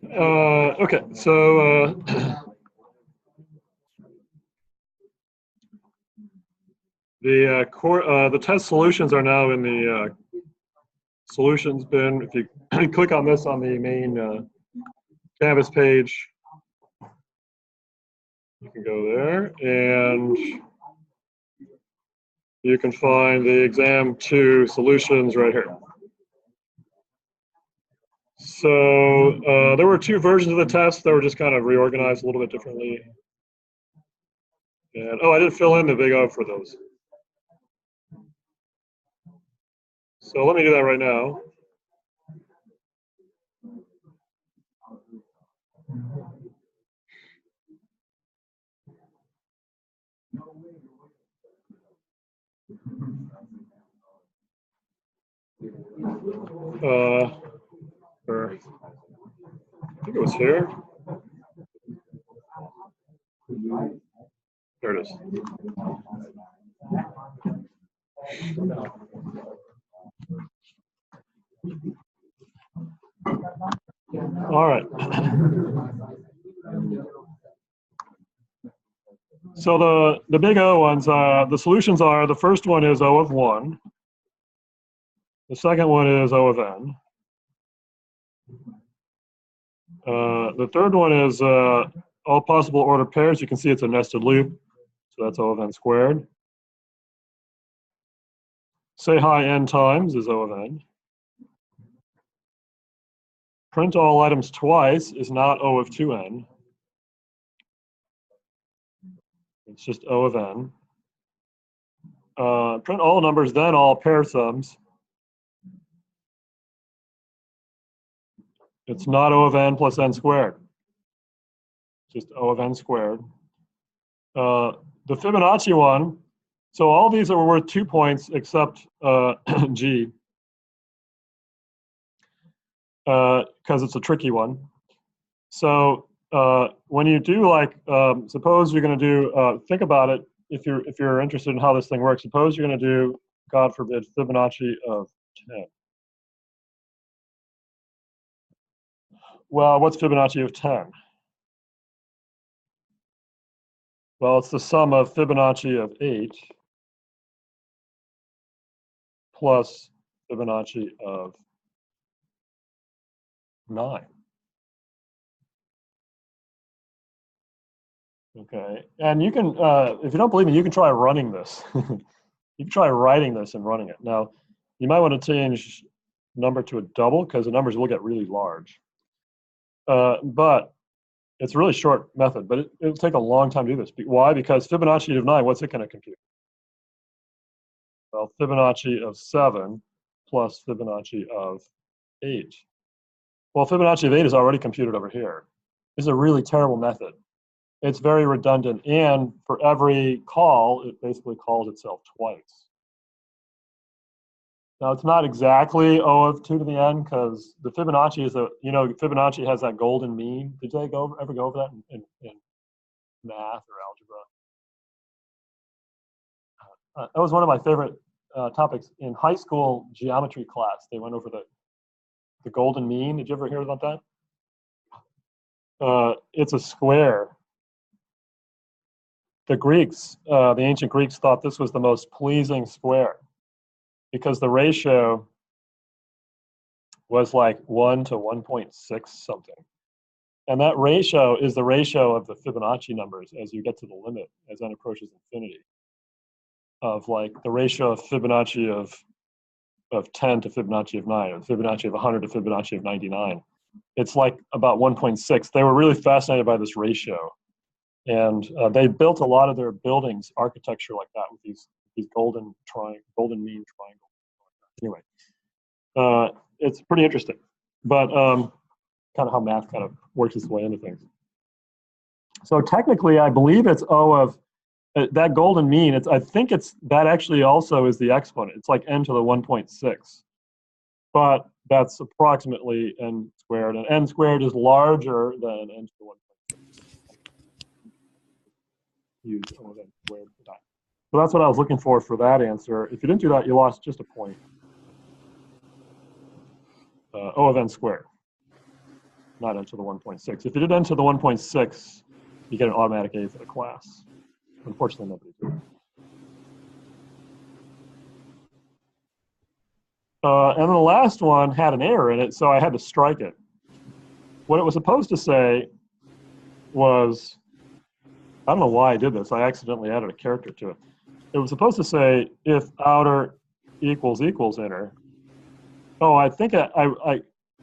Okay, so the test solutions are now in the solutions bin. If you click on this on the main Canvas page, you can go there and you can find the exam 2 solutions right here. So there were 2 versions of the test that were just kind of reorganized a little bit differently. And oh, I didn't fill in the big O for those. So let me do that right now. I think it was here. There it is. All right. So the big O ones, the solutions are, the first one is O of 1. The second one is O of n. The third one is all possible ordered pairs. You can see it's a nested loop, so that's O of n squared. Say hi n times is O of n. Print all items twice is not O of 2n. It's just O of n. Print all numbers, then all pair sums. It's not O of n plus n squared. Just O of n squared. The Fibonacci one, so all these are worth 2 points except G, because it's a tricky one. So when you do like, suppose you're going to do, think about it, if you're interested in how this thing works, suppose you're going to do, God forbid, Fibonacci of 10. Well, what's Fibonacci of 10? Well, it's the sum of Fibonacci of 8 plus Fibonacci of 9. Okay, and you can, if you don't believe me, you can try running this. You can try writing this and running it. Now, you might want to change number to a double because the numbers will get really large. But it's a really short method, but it'll take a long time to do this. Why? Because Fibonacci of 9, what's it going to compute? Well, Fibonacci of 7 plus Fibonacci of 8. Well, Fibonacci of 8 is already computed over here. This is a really terrible method. It's very redundant, and for every call, it basically calls itself twice. Now, it's not exactly O of 2 to the n, because the Fibonacci is Fibonacci has that golden mean. Did they ever go over that in math or algebra? That was one of my favorite topics in high school geometry class. They went over the golden mean. Did you ever hear about that? It's a square. The Greeks, the ancient Greeks, thought this was the most pleasing square because the ratio was like 1 to 1.6 something. And that ratio is the ratio of the Fibonacci numbers as you get to the limit, as n approaches infinity, of like the ratio of Fibonacci of 10 to Fibonacci of 9, or Fibonacci of 100 to Fibonacci of 99. It's like about 1.6. They were really fascinated by this ratio. And they built a lot of their buildings, architecture like that, with these golden mean triangles. Anyway, it's pretty interesting, but kind of how math kind of works its way into things. So technically, I believe it's O of that golden mean. I think that actually also is the exponent. It's like n to the 1.6, but that's approximately n squared, and n squared is larger than n to the 1.6. Use O of n squared for that. So that's what I was looking for that answer. If you didn't do that, you lost just a point. O of n squared. not enter the 1.6. If you did enter the 1.6, you get an automatic A for the class. Unfortunately, nobody did. And then the last one had an error in it, so I had to strike it. What it was supposed to say was, I don't know why I did this. I accidentally added a character to it. It was supposed to say if outer equals inner. Oh, I think and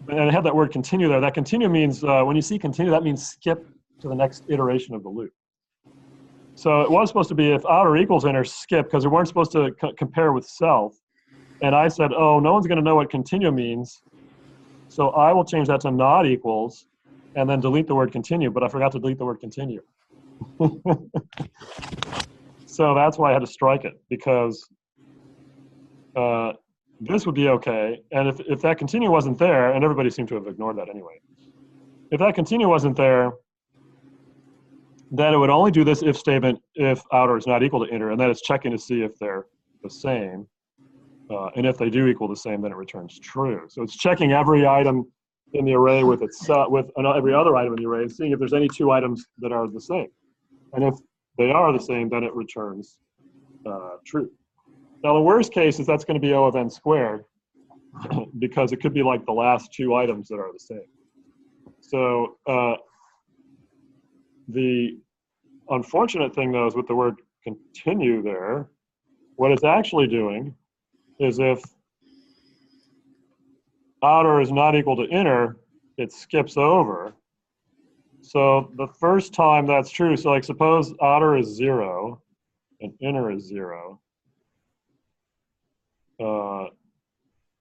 it had that word continue there. That continue means, when you see continue, that means skip to the next iteration of the loop. So it was supposed to be if outer equals inner, skip, because we weren't supposed to compare with self. And I said, oh, no one's going to know what continue means. So I will change that to not equals and then delete the word continue, but I forgot to delete the word continue. So that's why I had to strike it, because this would be okay. And if that continue wasn't there, and everybody seemed to have ignored that anyway. If that continue wasn't there, then it would only do this if statement if outer is not equal to inner, and then it's checking to see if they're the same. And if they do equal the same, then it returns true. So it's checking every item in the array with every other item in the array, and seeing if there's any two items that are the same. And if they are the same, then it returns true. Now the worst case is that's going to be O of n squared, because it could be like the last two items that are the same. So the unfortunate thing, though, is with the word continue there, what it's actually doing is if outer is not equal to inner, it skips over. So the first time that's true, so like suppose outer is 0 and inner is 0.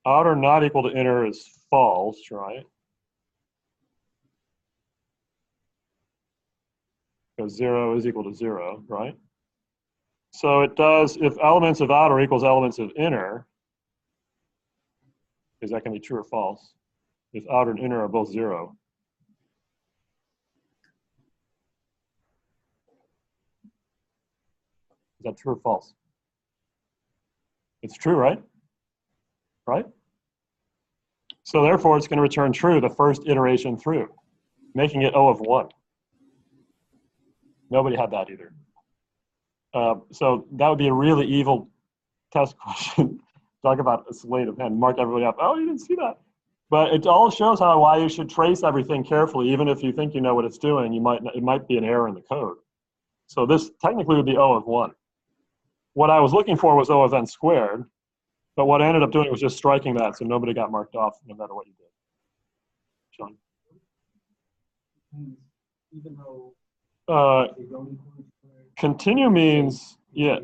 Outer not equal to inner is false, right? Because 0 is equal to 0, right? So it does, if elements of outer equals elements of inner, is that going to be true or false? If outer and inner are both 0. Is that true or false? It's true, right? Right? So therefore, it's going to return true the first iteration through, making it O of 1. Nobody had that either. So that would be a really evil test question. Talk about a slate of hand, mark everybody up. Oh, you didn't see that. But it all shows why you should trace everything carefully. Even if you think you know what it's doing, it might be an error in the code. So this technically would be O of 1. What I was looking for was O of n squared, but what I ended up doing was just striking that, so nobody got marked off no matter what you did. Sean? Even though they don't include continue means, yeah.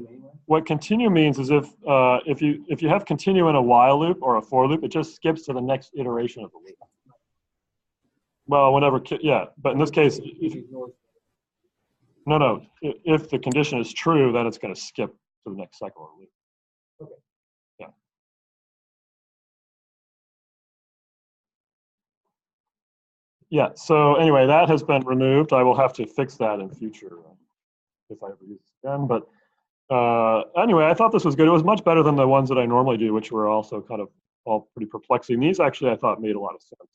What continue means is if you have continue in a while loop or a for loop, it just skips to the next iteration of the loop. Well, whenever, yeah, but in this case, no. If the condition is true, then it's going to skip to the next cycle of the loop. Okay. Yeah. Yeah. So anyway, that has been removed. I will have to fix that in future if I ever use it again. But anyway, I thought this was good. It was much better than the ones that I normally do, which were also kind of all pretty perplexing. These actually, I thought, made a lot of sense.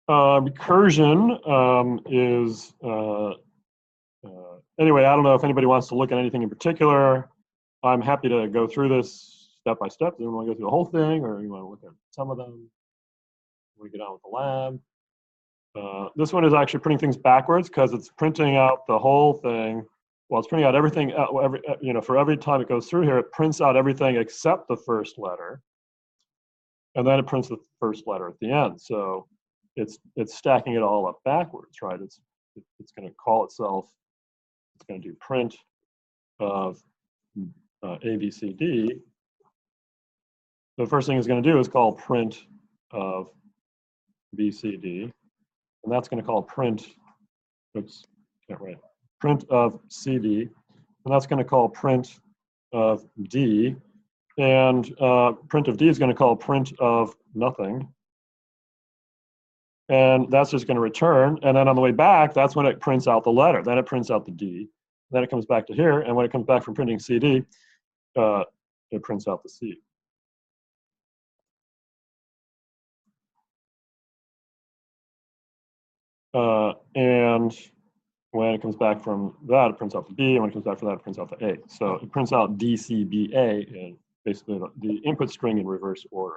Recursion is, anyway, I don't know if anybody wants to look at anything in particular. I'm happy to go through this step by step. Do you want to go through the whole thing, or you want to look at some of them? We get on with the lab. This one is actually printing things backwards because it's printing out the whole thing. Well, it's printing out everything, for every time it goes through here, it prints out everything except the first letter. And then it prints the first letter at the end. So it's stacking it all up backwards, right? It's going to call itself, it's going to do print of A, B, C, D. The first thing it's going to do is call print of B, C, D. And that's going to call print, oops, can't write, print of CD. And that's going to call print of D. And print of D is going to call print of nothing. And that's just going to return. And then on the way back, that's when it prints out the letter. Then it prints out the D. Then it comes back to here. And when it comes back from printing CD, it prints out the C. And when it comes back from that, it prints out the B, and when it comes back from that, it prints out the A. So it prints out DCBA in basically the input string in reverse order.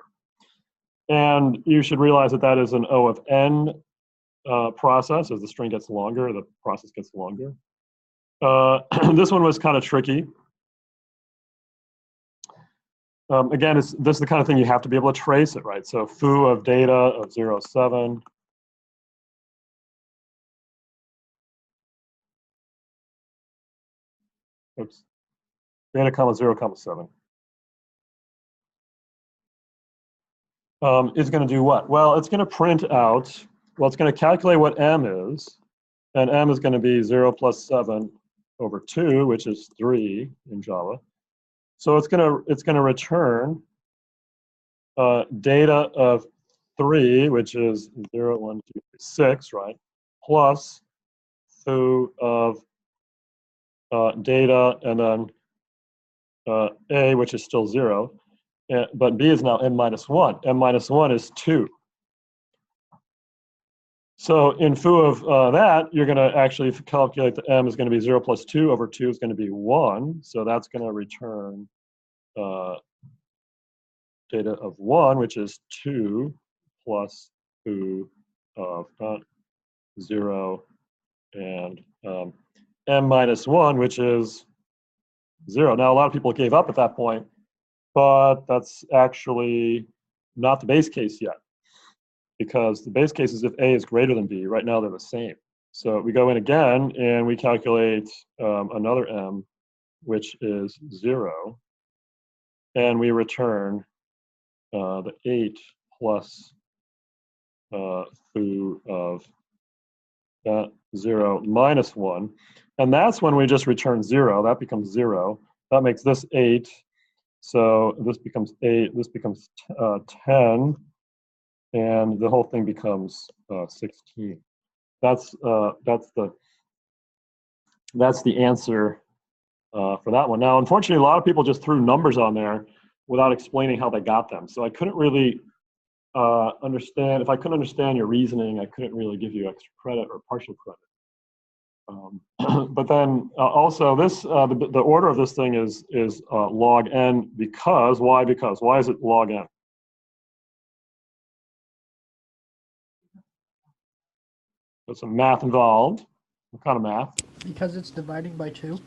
And you should realize that that is an O of N process. As the string gets longer, the process gets longer. This one was kind of tricky. Again, this is the kind of thing you have to be able to trace it, right? So foo of data of 0, 7. Oops. Data comma 0, comma 7. Is going to do what? Well, it's going to print out, well, it's going to calculate what M is, and M is going to be 0 plus 7 over 2, which is 3 in Java. So it's going to return data of 3, which is 0, 1, 2, 3, 6, right? Plus foo of data, and then A, which is still 0. But B is now M minus 1. M minus 1 is 2. So in foo of that, you're going to actually calculate the M is going to be 0 plus 2 over 2 is going to be 1. So that's going to return data of 1, which is 2 plus foo of 0 and M minus 1, which is 0. Now, a lot of people gave up at that point, but that's actually not the base case yet, because the base case is if A is greater than B. Right now, they're the same. So we go in again, and we calculate another M, which is 0, and we return the 8 plus foo of that 0 minus 1. And that's when we just return 0. That becomes 0. That makes this 8. So this becomes 8. This becomes 10. And the whole thing becomes 16. That's the answer for that one. Now, unfortunately, a lot of people just threw numbers on there without explaining how they got them. So I couldn't really understand. If I couldn't understand your reasoning, I couldn't really give you extra credit or partial credit. But then also this, the order of this thing is log n, because, why? Because, why is it log n? There's some math involved. What kind of math? Because it's dividing by 2.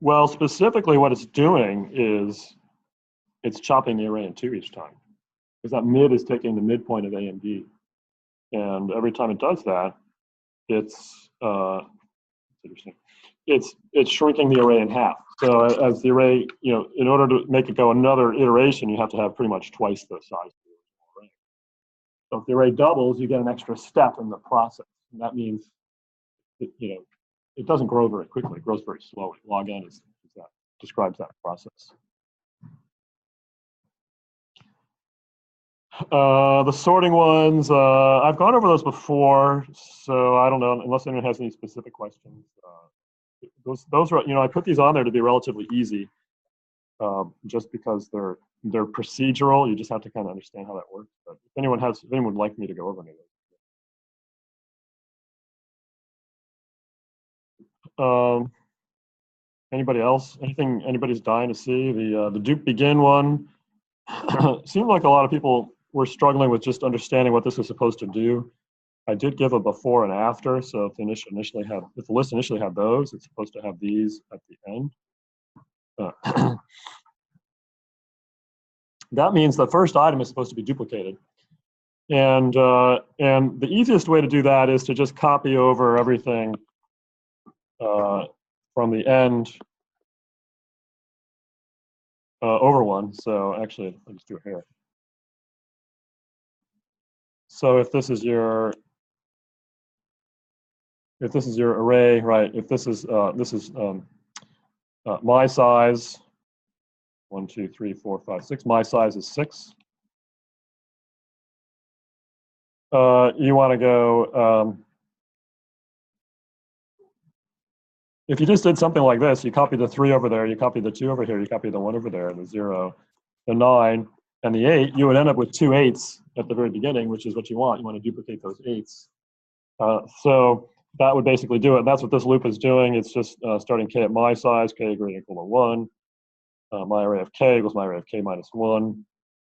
Well, specifically what it's doing is it's chopping the array in 2 each time, because that mid is taking the midpoint of A and B. And every time it does that, it's interesting. It's shrinking the array in half. So as the array, in order to make it go another iteration, you have to have pretty much twice the size of the original array. So if the array doubles, you get an extra step in the process. And that means, it doesn't grow very quickly. It grows very slowly. Log n is that, describes that process. The sorting ones, I've gone over those before, so I don't know, unless anyone has any specific questions. Those are, I put these on there to be relatively easy, just because they're procedural. You just have to kind of understand how that works. But if anyone would like me to go over any of those. Anybody else? Anybody's dying to see the Duke begin one? Seemed like a lot of people were struggling with just understanding what this was supposed to do. I did give a before and after, so if the list initially had those, it's supposed to have these at the end. That means the first item is supposed to be duplicated, and the easiest way to do that is to just copy over everything from the end over one. So actually, I'll just do it here. So if this is your array, right? If this is my size, 1, 2, 3, 4, 5, 6. My size is 6. You want to go if you just did something like this, you copy the 3 over there, you copy the 2 over here, you copy the 1 over there, the 0, the 9, and the 8, you would end up with 2 8s at the very beginning, which is what you want. You want to duplicate those 8s. So that would basically do it. That's what this loop is doing. It's just starting k at my size, k greater than or equal to 1. My array of k equals my array of k minus 1.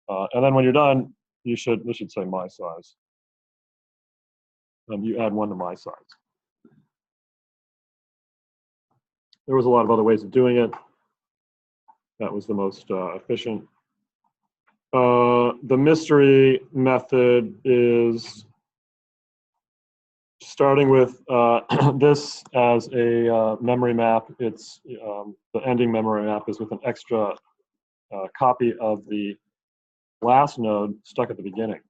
And then when you're done, this should say my size. You add 1 to my size. There was a lot of other ways of doing it. That was the most efficient. The mystery method is starting with this as a memory map. It's the ending memory map is with an extra copy of the last node stuck at the beginning.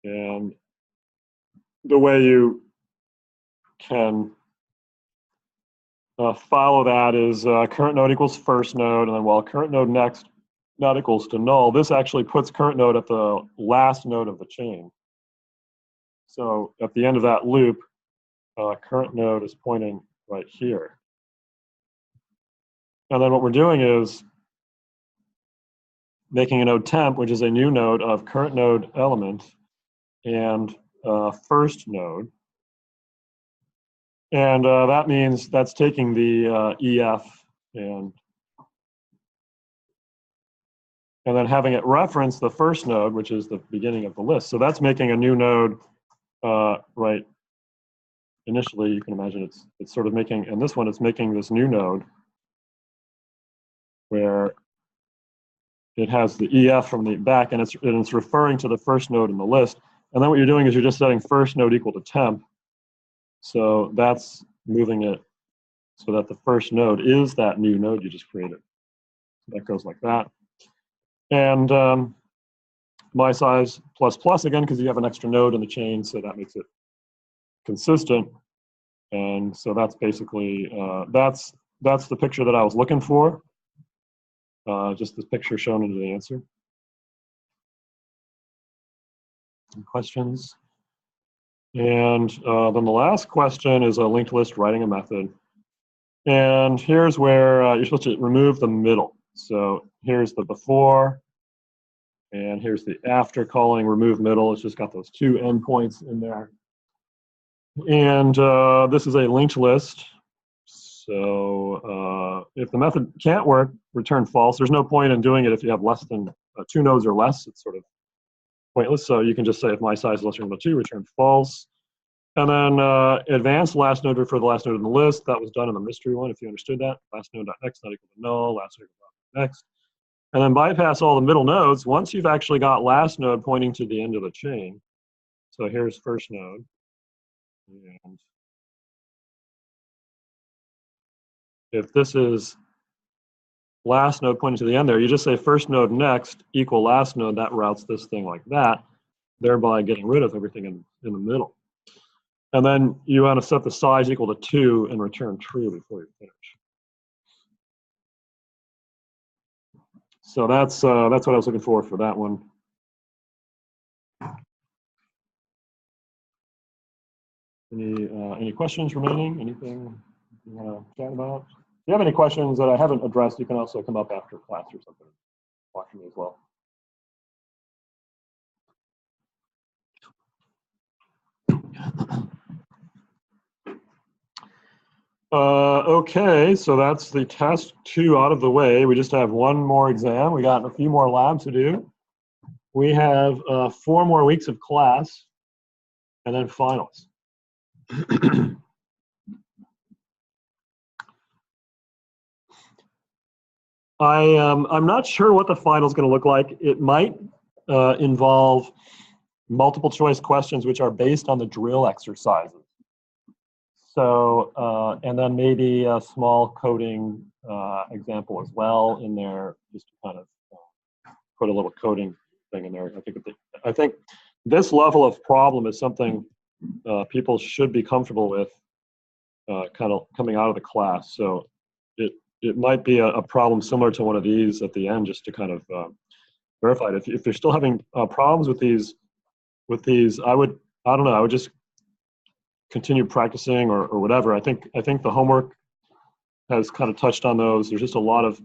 And the way you can follow that is current node equals first node, and then while current node next not equals to null, this actually puts current node at the last node of the chain. So at the end of that loop, current node is pointing right here. And then what we're doing is making a node temp, which is a new node of current node element and first node. And that means that's taking the EF and then having it reference the first node, which is the beginning of the list. So that's making a new node, right? Initially, you can imagine it's sort of making, and this one, it's making this new node where it has the EF from the back, and it's referring to the first node in the list. And then what you're doing is you're just setting first node equal to temp. So that's moving it so that the first node is that new node you just created. So that goes like that. And my size plus plus again, because you have an extra node in the chain, so that makes it consistent. And so that's basically, that's the picture that I was looking for. Just this picture shown into the answer. Any questions? And then the last question is a linked list writing a method. And here's where you're supposed to remove the middle. So here's the before, and here's the after calling remove middle. It's just got those 2 endpoints in there. And this is a linked list. So if the method can't work, return false. There's no point in doing it if you have less than 2 nodes or less. It's sort of pointless. So you can just say if my size is less than 2, return false. And then advanced last node for the last node in the list. That was done in the mystery one, if you understood that. Last node.next not equal to null, last node next. And then bypass all the middle nodes once you've actually got last node pointing to the end of the chain. So here's first node. And if this is last node pointing to the end there, you just say first node next equal last node. That routes this thing like that, thereby getting rid of everything in the middle. And then you want to set the size equal to 2 and return true before you finish. So that's what I was looking for that one. Any questions remaining? Anything you want to chat about? If you have any questions that I haven't addressed, you can also come up after class or something, watch me as well. Okay, so that's the test 2 out of the way. We just have 1 more exam. We got a few more labs to do. We have 4 more weeks of class, and then finals. I'm not sure what the final is going to look like. It might involve multiple choice questions which are based on the drill exercises. So, and then maybe a small coding example as well in there, just to kind of put a little coding thing in there. I think this level of problem is something people should be comfortable with kind of coming out of the class. So it might be a problem similar to one of these at the end, just to kind of verify it. If you're still having problems with these, I don't know, I would just continue practicing or whatever. I think the homework has kind of touched on those. There's just a lot of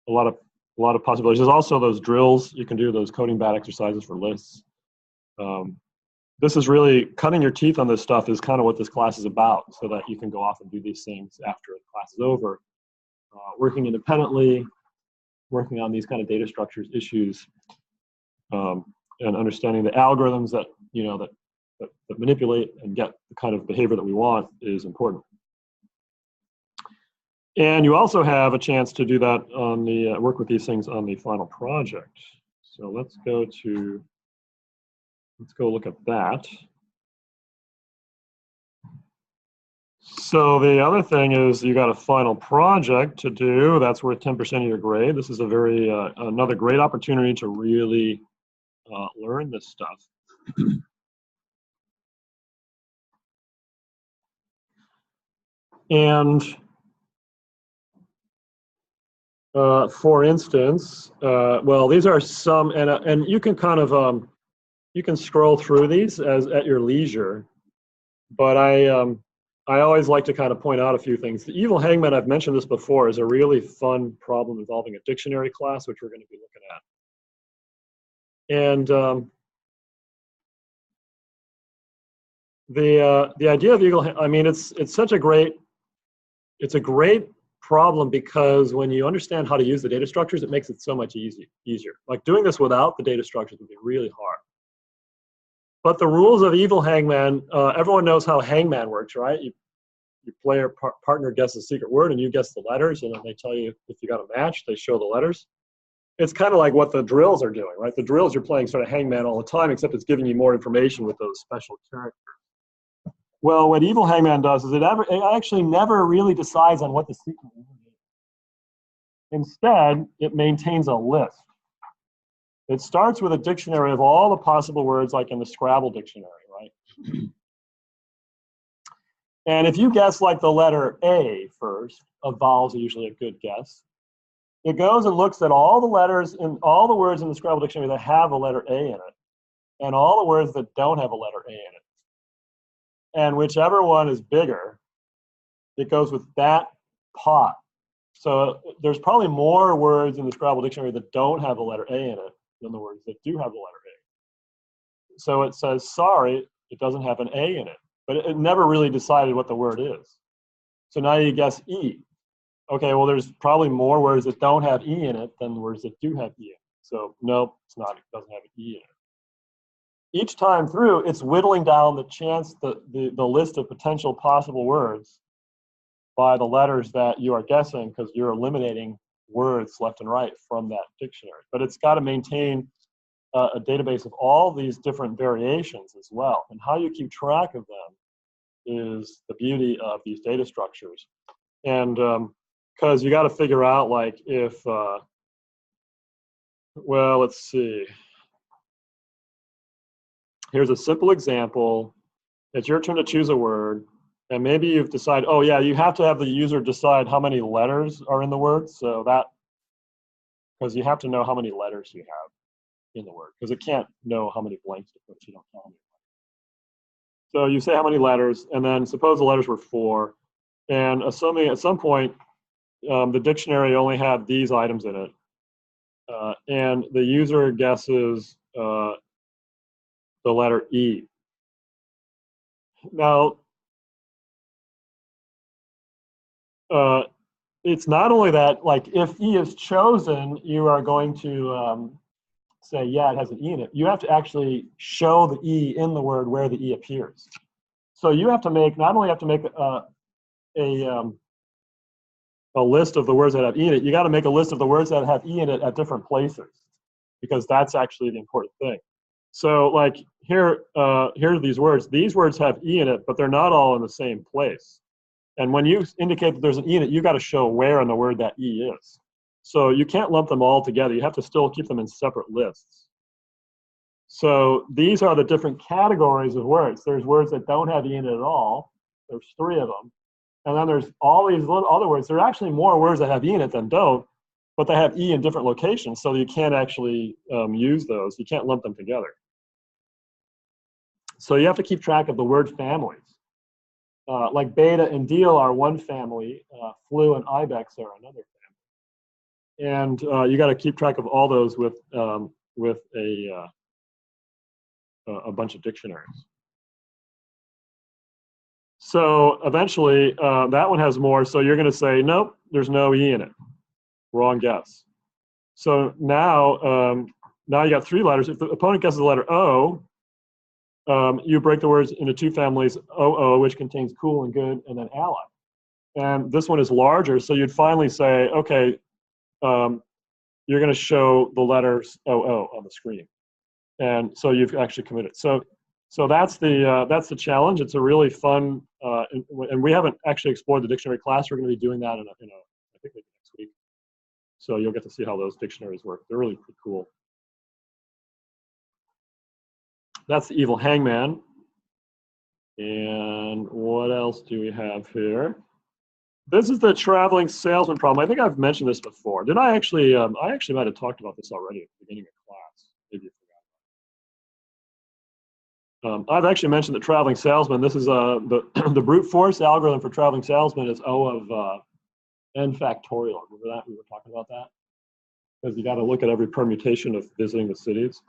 possibilities. There's also those drills you can do, those coding bad exercises for lists. This is really cutting your teeth on this stuff is kind of what this class is about, so that you can go off and do these things after the class is over. Working independently, working on these kind of data structures issues, and understanding the algorithms that that manipulate and get the kind of behavior that we want is important. And you also have a chance to do that on the work with these things on the final project. So let's go look at that. So the other thing is you got a final project to do. That's worth 10% of your grade. This is a very another great opportunity to really learn this stuff. And for instance, well, these are some, and you can kind of you can scroll through these at your leisure, but I always like to kind of point out a few things. The evil hangman, I've mentioned this before, is a really fun problem involving a dictionary class, which we're going to be looking at. And the idea of evil, I mean, it's a great problem because when you understand how to use the data structures, it makes it so much easier. Like doing this without the data structures would be really hard. But the rules of evil hangman, everyone knows how hangman works, right? You player partner guesses a secret word and you guess the letters, and then they tell you if you got a match, they show the letters. It's kind of like what the drills are doing, right? The drills you're playing sort of hangman all the time, except it's giving you more information with those special characters. Well, what evil hangman does is it actually never really decides on what the secret word is. Instead, it maintains a list. It starts with a dictionary of all the possible words, like in the Scrabble dictionary, right? And if you guess like the letter A first, vowels are usually a good guess. It goes and looks at all the letters in all the words in the Scrabble dictionary that have a letter A in it, and all the words that don't have a letter A in it. And whichever one is bigger, it goes with that pot. So there's probably more words in the Scrabble dictionary that don't have a letter A in it than the words that do have the letter A. So it says, sorry, it doesn't have an A in it. But it never really decided what the word is. So now you guess E. Okay, well, there's probably more words that don't have E in it than the words that do have E in it. So nope, it's not. It doesn't have an E in it. Each time through, it's whittling down the list of potential possible words by the letters that you are guessing, because you're eliminating words left and right from that dictionary. But it's got to maintain a database of all these different variations as well. And how you keep track of them is the beauty of these data structures. And because you got to figure out, like, if, well, let's see. Here's a simple example. It's your turn to choose a word. And maybe you've decided, oh yeah, you have to have the user decide how many letters are in the word. So that, because you have to know how many letters you have in the word, because it can't know how many blanks to put if you don't tell them. So you say how many letters, and then suppose the letters were 4. And assuming at some point the dictionary only had these items in it, and the user guesses the letter E. Now, it's not only that, like, if E is chosen, you are going to say, yeah, it has an E in it. You have to actually show the E in the word where the E appears. So you have to make, not only have to make a list of the words that have E in it, you got to make a list of the words that have E in it at different places, because that's actually the important thing. So like here are these words. These words have E in it, but they're not all in the same place. And when you indicate that there's an E in it, you got to show where in the word that E is. So you can't lump them all together. You have to still keep them in separate lists. So these are the different categories of words. There's words that don't have E in it at all. There's 3 of them. And then there's all these little other words. There are actually more words that have E in it than don't, but they have E in different locations, so you can't actually use those. You can't lump them together. So you have to keep track of the word families. Like beta and deal are one family, flu and ibex are another family. And you got to keep track of all those with a bunch of dictionaries. So eventually, that one has more. So you're going to say, nope, there's no E in it. Wrong guess. So now, now you got 3 letters. If the opponent guesses the letter O, you break the words into 2 families, OO, which contains cool and good, and then ally. And this one is larger, so you'd finally say, okay, you're going to show the letters OO on the screen. And so you've actually committed. So that's the challenge. It's a really fun, and we haven't actually explored the dictionary class. We're going to be doing that in I think maybe next week. So you'll get to see how those dictionaries work. They're really pretty cool. That's the evil hangman. And what else do we have here? This is the traveling salesman problem. I think I've mentioned this before. Did I actually? I actually might have talked about this already at the beginning of class. Maybe you forgot. I've actually mentioned the traveling salesman. This is the brute force algorithm for traveling salesman is O of n factorial. Remember that? We were talking about that? Because you got to look at every permutation of visiting the cities.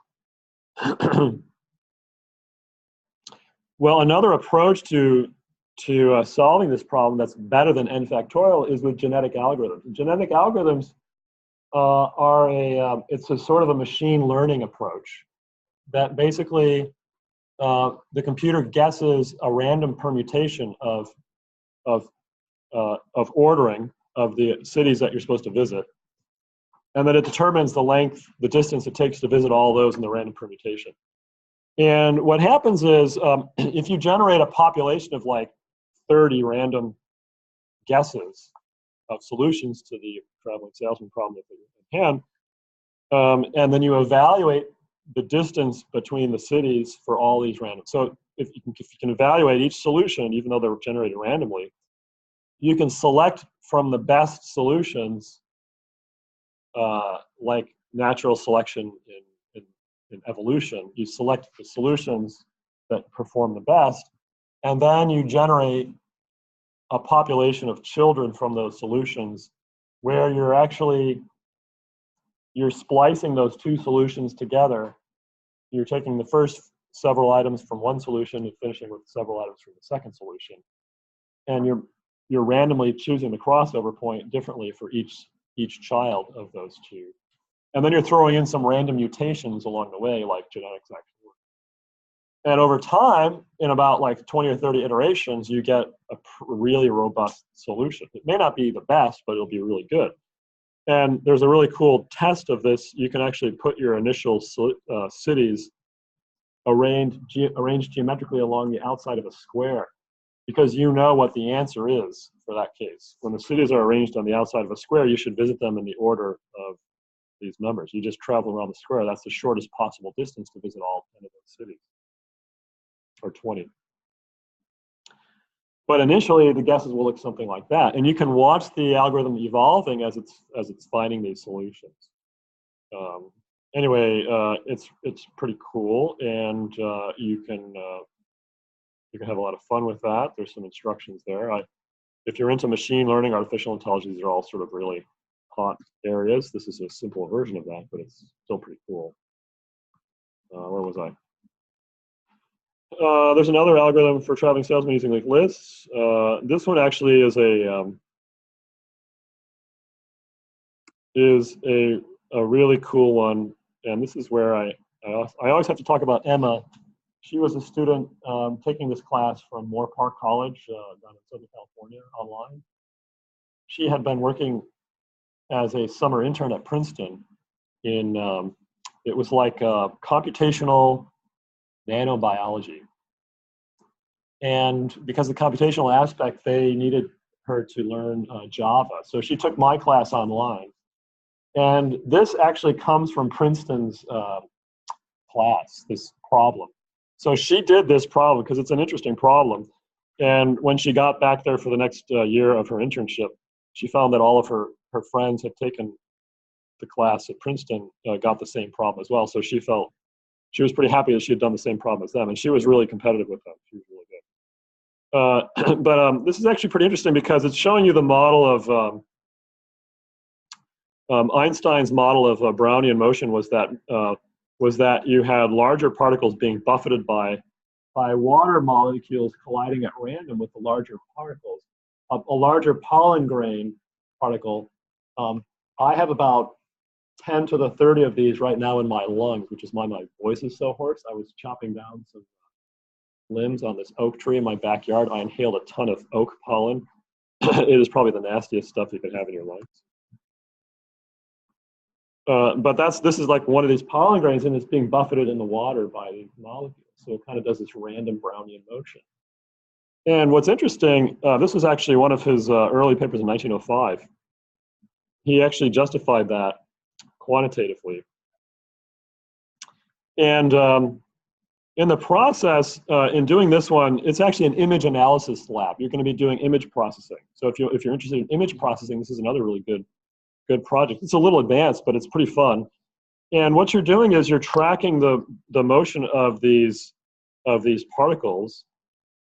Well, another approach to solving this problem that's better than n factorial is with genetic algorithms. Genetic algorithms are it's a sort of a machine learning approach that basically the computer guesses a random permutation of ordering of the cities that you're supposed to visit, and then it determines the length, the distance it takes to visit all those in the random permutation. And what happens is if you generate a population of like 30 random guesses of solutions to the traveling salesman problem that they have in hand, and then you evaluate the distance between the cities for all these random. So if you can evaluate each solution, even though they were generated randomly, you can select from the best solutions, like natural selection in evolution. You select the solutions that perform the best, and then you generate a population of children from those solutions where you're splicing those 2 solutions together. You're taking the first several items from one solution and finishing with several items from the second solution. And you're randomly choosing the crossover point differently for each child of those 2. And then you're throwing in some random mutations along the way, like genetics actually work. And over time, in about like 20 or 30 iterations, you get a really robust solution. It may not be the best, but it'll be really good. And there's a really cool test of this. You can actually put your initial cities arranged geometrically along the outside of a square, because you know what the answer is for that case. When the cities are arranged on the outside of a square, you should visit them in the order of these numbers. You just travel around the square. That's the shortest possible distance to visit all 10 of those cities, or 20. But initially, the guesses will look something like that, and you can watch the algorithm evolving as it's finding these solutions. Anyway, it's pretty cool, and you can have a lot of fun with that. There's some instructions there. If you're into machine learning, artificial intelligence, these are all sort of really hot areas. This is a simple version of that, but it's still pretty cool. Where was I? There's another algorithm for traveling salesmen using like lists. This one actually is a really cool one, and this is where I always have to talk about Emma. She was a student taking this class from Moore Park College down in Southern California online. She had been working as a summer intern at Princeton in, it was like computational nanobiology. And because of the computational aspect, they needed her to learn Java. So she took my class online. And this actually comes from Princeton's class, this problem. So she did this problem because it's an interesting problem. And when she got back there for the next year of her internship, she found that all of her friends had taken the class at Princeton, got the same problem as well. So she felt she was pretty happy that she had done the same problem as them, and she was really competitive with them. She was really good. But this is actually pretty interesting because it's showing you the model of Einstein's model of Brownian motion was that you had larger particles being buffeted by water molecules colliding at random with the larger particles. A larger pollen grain particle. I have about 10 to the 30 of these right now in my lungs, which is why my voice is so hoarse. I was chopping down some limbs on this oak tree in my backyard. I inhaled a ton of oak pollen. It is probably the nastiest stuff you could have in your lungs. But this is like one of these pollen grains, and it's being buffeted in the water by these molecules. So it kind of does this random Brownian motion. And what's interesting, this was actually one of his early papers in 1905. He actually justified that quantitatively. And in the process, in doing this one, it's actually an image analysis lab. You're going to be doing image processing. So if you're interested in image processing, this is another really good project. It's a little advanced, but it's pretty fun. And what you're doing is you're tracking the motion of these particles.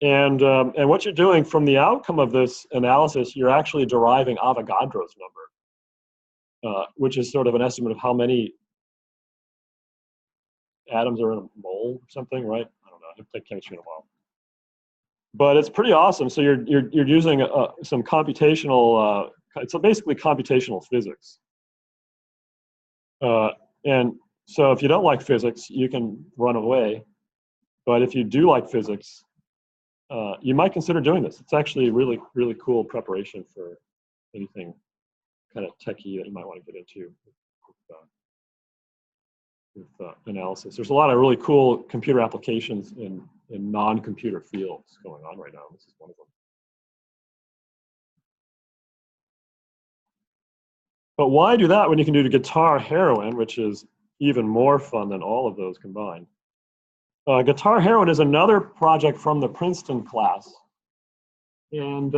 And what you're doing from the outcome of this analysis, you're actually deriving Avogadro's number, which is sort of an estimate of how many atoms are in a mole or something, right? I don't know. I haven't taken chemistry in a while. But it's pretty awesome. So you're using some computational. It's basically computational physics. And so if you don't like physics, you can run away. But if you do like physics, you might consider doing this. It's actually a really, really cool preparation for anything kind of techie that you might want to get into with analysis. There's a lot of really cool computer applications in non-computer fields going on right now. This is one of them. But why do that when you can do the guitar heroin, which is even more fun than all of those combined? Guitar heroin is another project from the Princeton class. And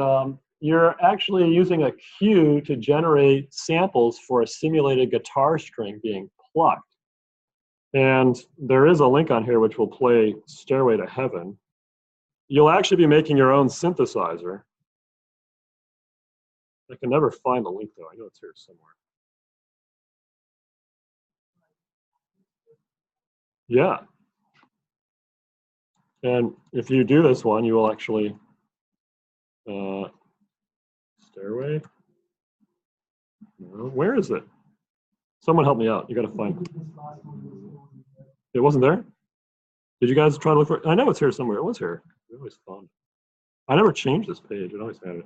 you're actually using a cue to generate samples for a simulated guitar string being plucked. And there is a link on here which will play Stairway to Heaven. You'll actually be making your own synthesizer. I can never find the link though. I know it's here somewhere. Yeah. And if you do this one, you will actually, Stairway? No, where is it? Someone help me out. You got to find it. It wasn't there? Did you guys try to look for it? I know it's here somewhere. It was here. It always fun. I never changed this page. It always had it.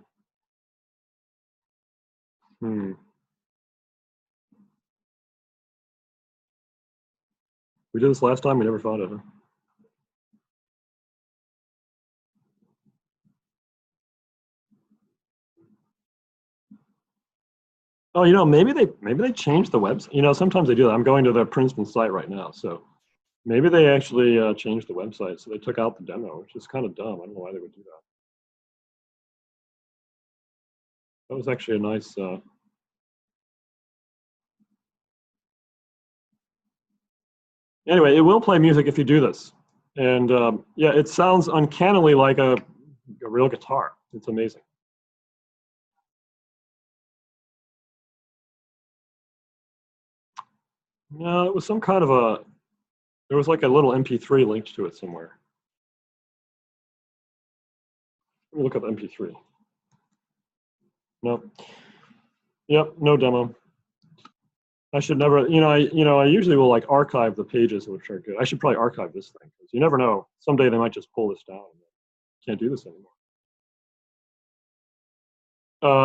We did this last time. We never found it. Huh? Oh, you know, maybe they changed the website. You know, sometimes they do that. I'm going to the Princeton site right now, so maybe they actually changed the website. So they took out the demo, which is kind of dumb. I don't know why they would do that. That was actually a nice. Anyway, it will play music if you do this, and yeah, it sounds uncannily like a real guitar. It's amazing. No, it was some kind of a. There was like a little MP3 linked to it somewhere. Let me look up MP3. No. Yep, no demo. I should never. I usually will like archive the pages which are good. I should probably archive this thing because you never know. Someday they might just pull this down. Can't do this anymore.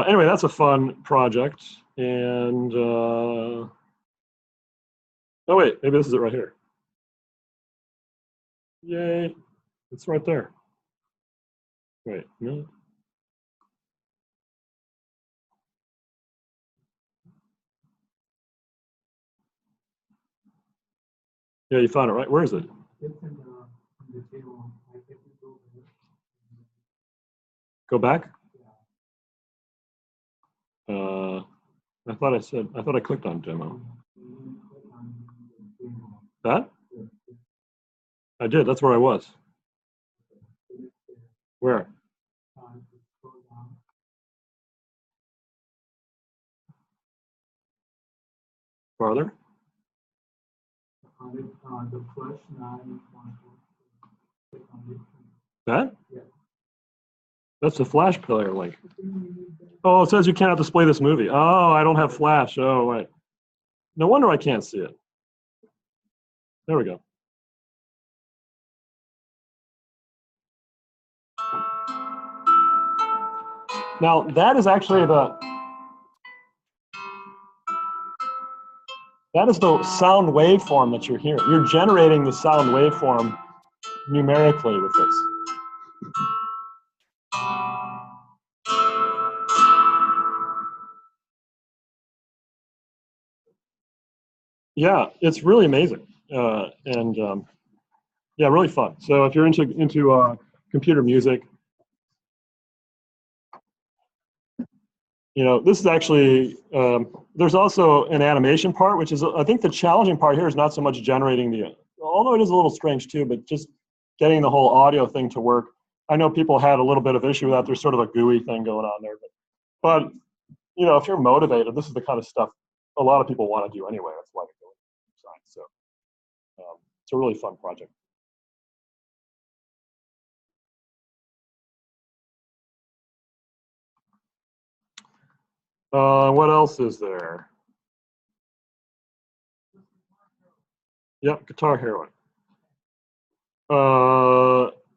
Anyway, that's a fun project. And oh wait, maybe this is it right here. Yay! It's right there. Wait, no. Yeah, you found it, right? Where is it? It's in the table. I think it's over there. Go back. Yeah. I thought I clicked on demo. That? I did. That's where I was. Where? Scroll down. Farther? The first 9 click on it. That? Yeah. That's the Flash player link. Oh, it says you cannot display this movie. Oh, I don't have Flash. Oh, right. No wonder I can't see it. There we go. Now, that is actually that is the sound waveform that you're hearing. You're generating the sound waveform numerically with this. Yeah, it's really amazing, yeah, really fun. So if you're into computer music, you know, this is actually there's also an animation part, which is I think the challenging part here is not so much generating the, although it is a little strange too, but just getting the whole audio thing to work. I know people had a little bit of issue with that. There's sort of a GUI thing going on there, but you know, if you're motivated, this is the kind of stuff a lot of people want to do anyway. That's why they're doing it. So it's a really fun project. What else is there? Yep, Guitar Hero.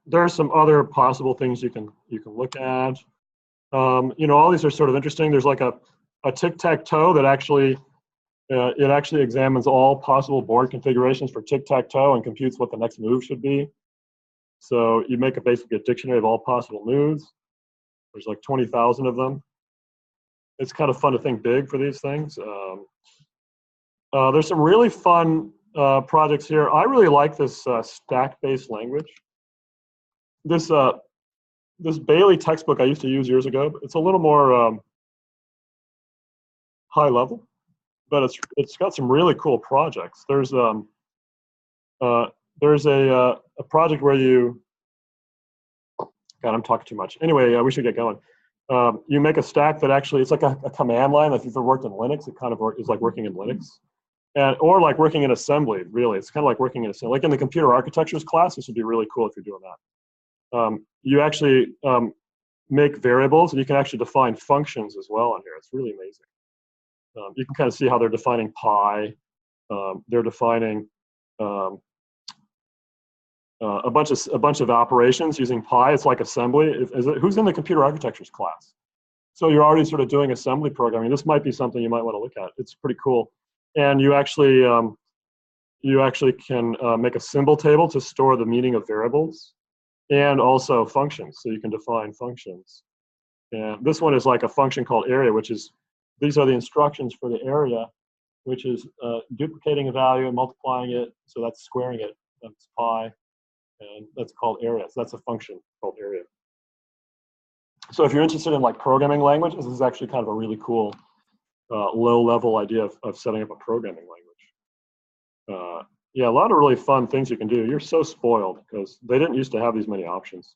There are some other possible things you can look at. You know, all these are sort of interesting. There's like a tic-tac-toe that actually it actually examines all possible board configurations for tic-tac-toe and computes what the next move should be. So you make basically a dictionary of all possible moves. There's like 20,000 of them. It's kind of fun to think big for these things. There's some really fun projects here. I really like this stack-based language. This Bailey textbook I used to use years ago. It's a little more high level, but it's got some really cool projects. There's a project where you, God, I'm talking too much. Anyway, we should get going. You make a stack that actually, it's like a command line. If you've ever worked in Linux, it kind of is like working in Linux. Or like working in assembly, really. It's kind of like working in assembly. Like in the computer architectures class, this would be really cool if you're doing that. You actually make variables, and you can actually define functions as well in here. It's really amazing. You can kind of see how they're defining pi. They're defining a bunch of operations using pi. It's like assembly. Who's in the computer architectures class? So you're already sort of doing assembly programming. This might be something you might want to look at. It's pretty cool. And you actually can make a symbol table to store the meaning of variables, and also functions. So you can define functions. And this one is like a function called area, which is, these are the instructions for the area, which is duplicating a value and multiplying it. So that's squaring it. That's pi, and that's called area. So that's a function called area. So if you're interested in like programming languages, this is actually kind of a really cool low-level idea of setting up a programming language. Yeah, a lot of really fun things you can do. You're so spoiled because they didn't used to have these many options.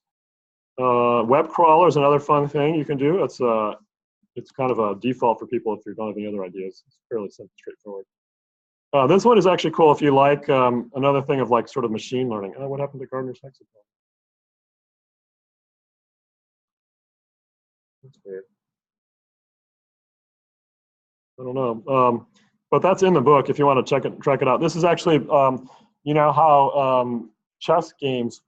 Web crawler is another fun thing you can do. It's kind of a default for people if you don't have any other ideas. It's fairly simple, straightforward. This one is actually cool if you like another thing of like sort of machine learning. What happened to Gardner's hexagon? That's weird. I don't know, but that's in the book if you want to check it out. This is actually, you know how chess games,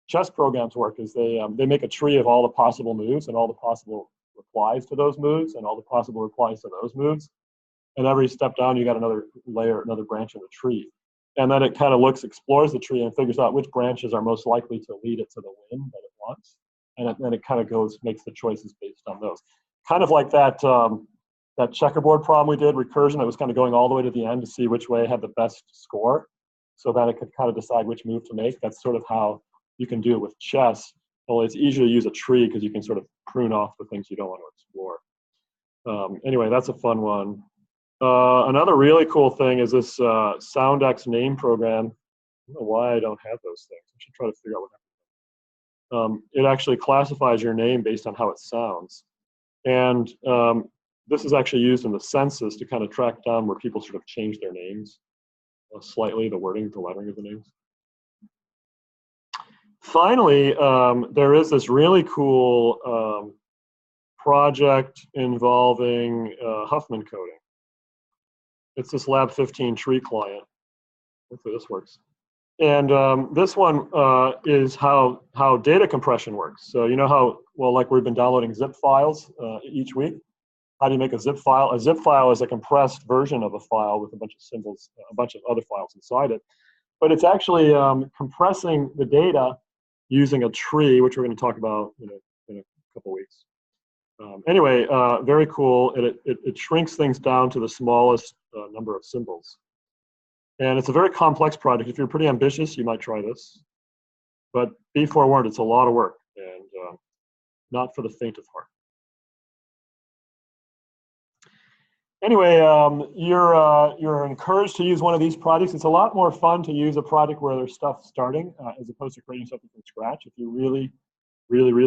chess programs work is they make a tree of all the possible moves and all the possible replies to those moves and all the possible replies to those moves. And every step down, you got another layer, another branch in the tree. And then it kind of explores the tree and figures out which branches are most likely to lead it to the win that it wants. And then it kind of makes the choices based on those. Kind of like that checkerboard problem we did, recursion, that was kind of going all the way to the end to see which way had the best score, so that it could kind of decide which move to make. That's sort of how you can do it with chess. Well, it's easier to use a tree because you can sort of prune off the things you don't want to explore. Anyway, that's a fun one. Another really cool thing is this SoundX name program I don't know why I don't have those things. I should try to figure out what happened. It actually classifies your name based on how it sounds. And this is actually used in the census to kind of track down where people sort of change their names slightly, the wording, the lettering of the names. Finally, there is this really cool project involving Huffman coding. It's this Lab 15 tree client. Hopefully this works. And this one is how data compression works. So you know how, well, like we've been downloading zip files each week. How do you make a zip file? A zip file is a compressed version of a file with a bunch of symbols, a bunch of other files inside it. But it's actually compressing the data using a tree, which we're going to talk about in a couple weeks. Anyway, very cool. It shrinks things down to the smallest number of symbols. And it's a very complex project. If you're pretty ambitious, you might try this. But be forewarned, it's a lot of work and not for the faint of heart. Anyway, you're encouraged to use one of these projects. It's a lot more fun to use a project where there's stuff starting as opposed to creating something from scratch. If you really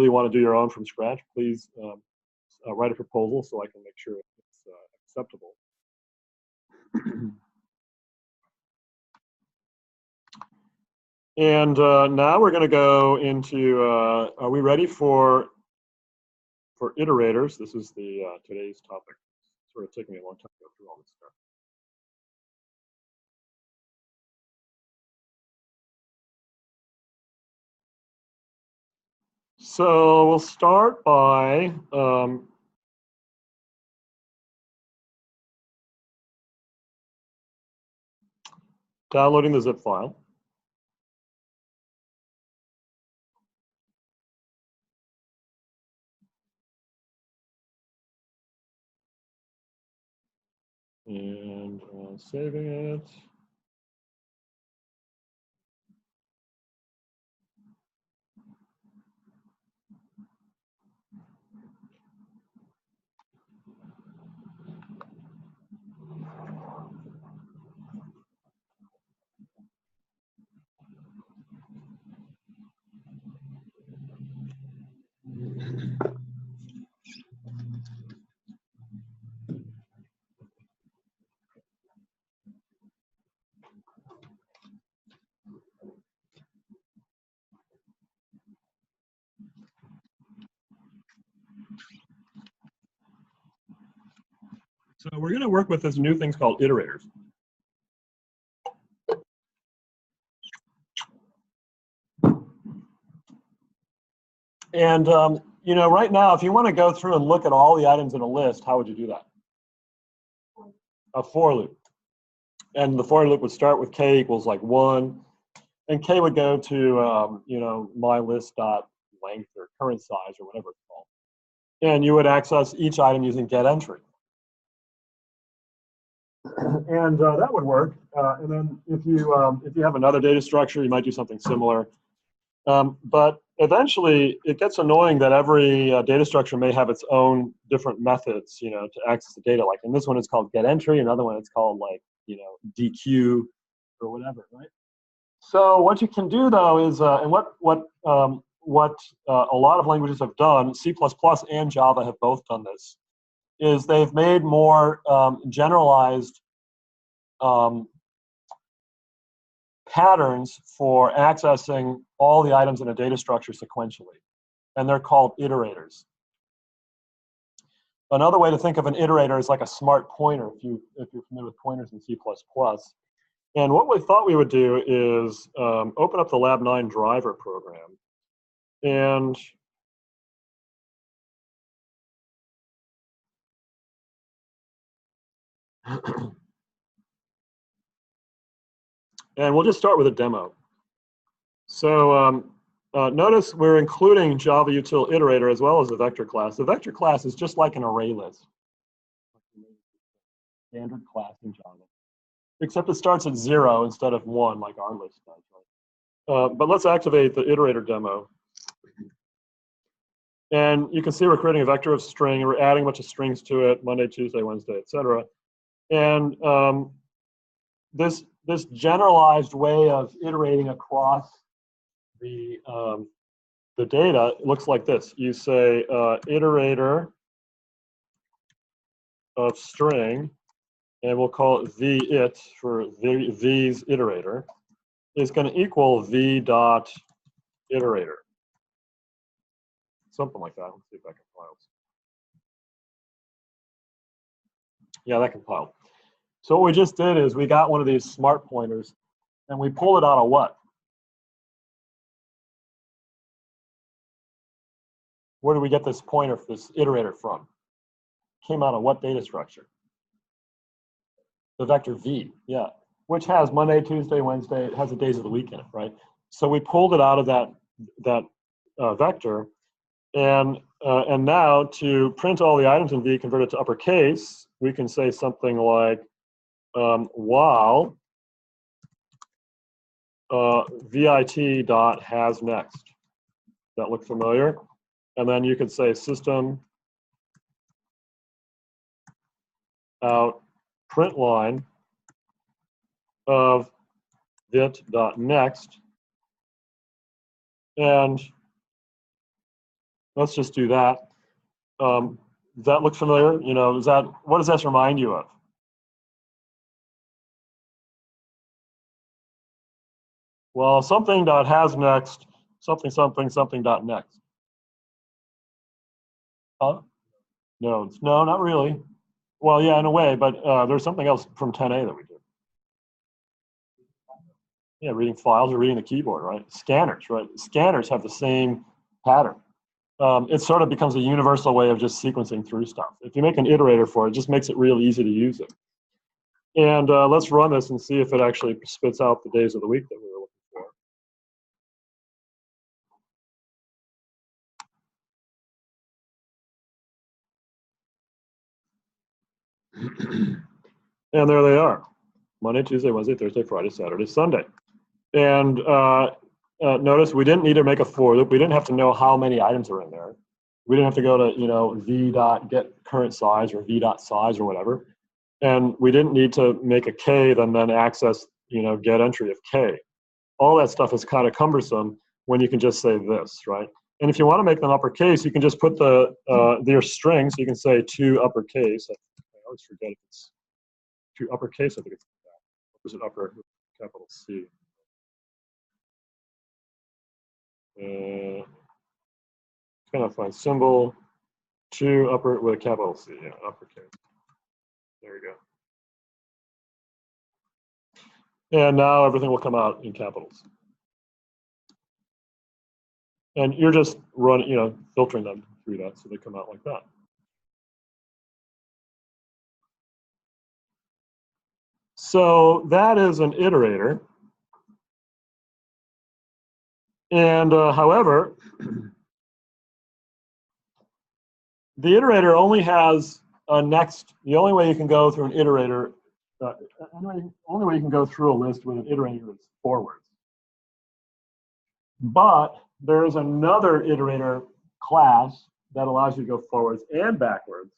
want to do your own from scratch, please write a proposal so I can make sure it's acceptable. And now we're going to go into, are we ready for iterators? This is the today's topic. It's sort of taking me a long time to go through all this stuff. So we'll start by downloading the zip file. And saving it. So we're going to work with this new things called iterators. And you know, right now, if you want to go through and look at all the items in a list, how would you do that? A for loop. And the for loop would start with k equals like 1, and k would go to you know, my list dot length or current size or whatever it's called. And you would access each item using get entry. And that would work. And then if you have another data structure, you might do something similar. But eventually, it gets annoying that every data structure may have its own different methods, you know, to access the data. Like in this one, it's called get entry. Another one, it's called like, you know, DQ or whatever, right? So what you can do though is, and what a lot of languages have done, C++ and Java have both done this, is they've made more generalized patterns for accessing all the items in a data structure sequentially, and they're called iterators. Another way to think of an iterator is like a smart pointer, if you're familiar with pointers in C++. And what we thought we would do is open up the Lab 9 driver program, and and we'll just start with a demo. So notice we're including Java util iterator as well as the vector class. The vector class is just like an array list, standard class in Java, except it starts at 0 instead of 1 like our list does. Right? But let's activate the iterator demo. And you can see we're creating a vector of string. We're adding a bunch of strings to it, Monday, Tuesday, Wednesday, etc. And this this generalized way of iterating across the data looks like this. You say iterator of string, and we'll call it it for these iterator, is going to equal v dot iterator. Something like that. Let's see if that compiles. Yeah, that compiled. So what we just did is we got one of these smart pointers, and we pulled it out of what? Where do we get this pointer, this iterator from? Came out of what data structure? The vector v, yeah, which has Monday, Tuesday, Wednesday. It has the days of the week in it, right? So we pulled it out of that vector, and now to print all the items in v, convert it to uppercase, we can say something like while vit dot has next. That look familiar? And then you could say system out print line of vit dot next, and let's just do that. Does that look familiar? You know, what does this remind you of? Well, something dot has next, something something something dot next. Huh? No, not really. Well, yeah, in a way, but there's something else from 10a that we did. Yeah, reading files or reading the keyboard, right? Scanners, right? Scanners have the same pattern. It sort of becomes a universal way of just sequencing through stuff. If you make an iterator for it, it just makes it real easy to use it. And let's run this and see if it actually spits out the days of the week that we were looking for. And there they are. Monday, Tuesday, Wednesday, Thursday, Friday, Saturday, Sunday. And notice we didn't need to make a for loop. We didn't have to know how many items are in there. We didn't have to go to, you know, v dot get current size or v dot size or whatever. And we didn't need to make a k then access, you know, get entry of k. All that stuff is kind of cumbersome when you can just say this, right? And if you want to make them uppercase, you can just put their strings. You can say to uppercase. I always forget if it's to uppercase. I think it's that. Or is it upper capital C? Kind of find symbol to upper with a capital C, yeah, uppercase. There we go. And now everything will come out in capitals. And you're just running, you know, filtering them through that so they come out like that. So that is an iterator. And however, the iterator only has a next. The only way you can go through an iterator, only way you can go through a list with an iterator is forwards. But there is another iterator class that allows you to go forwards and backwards,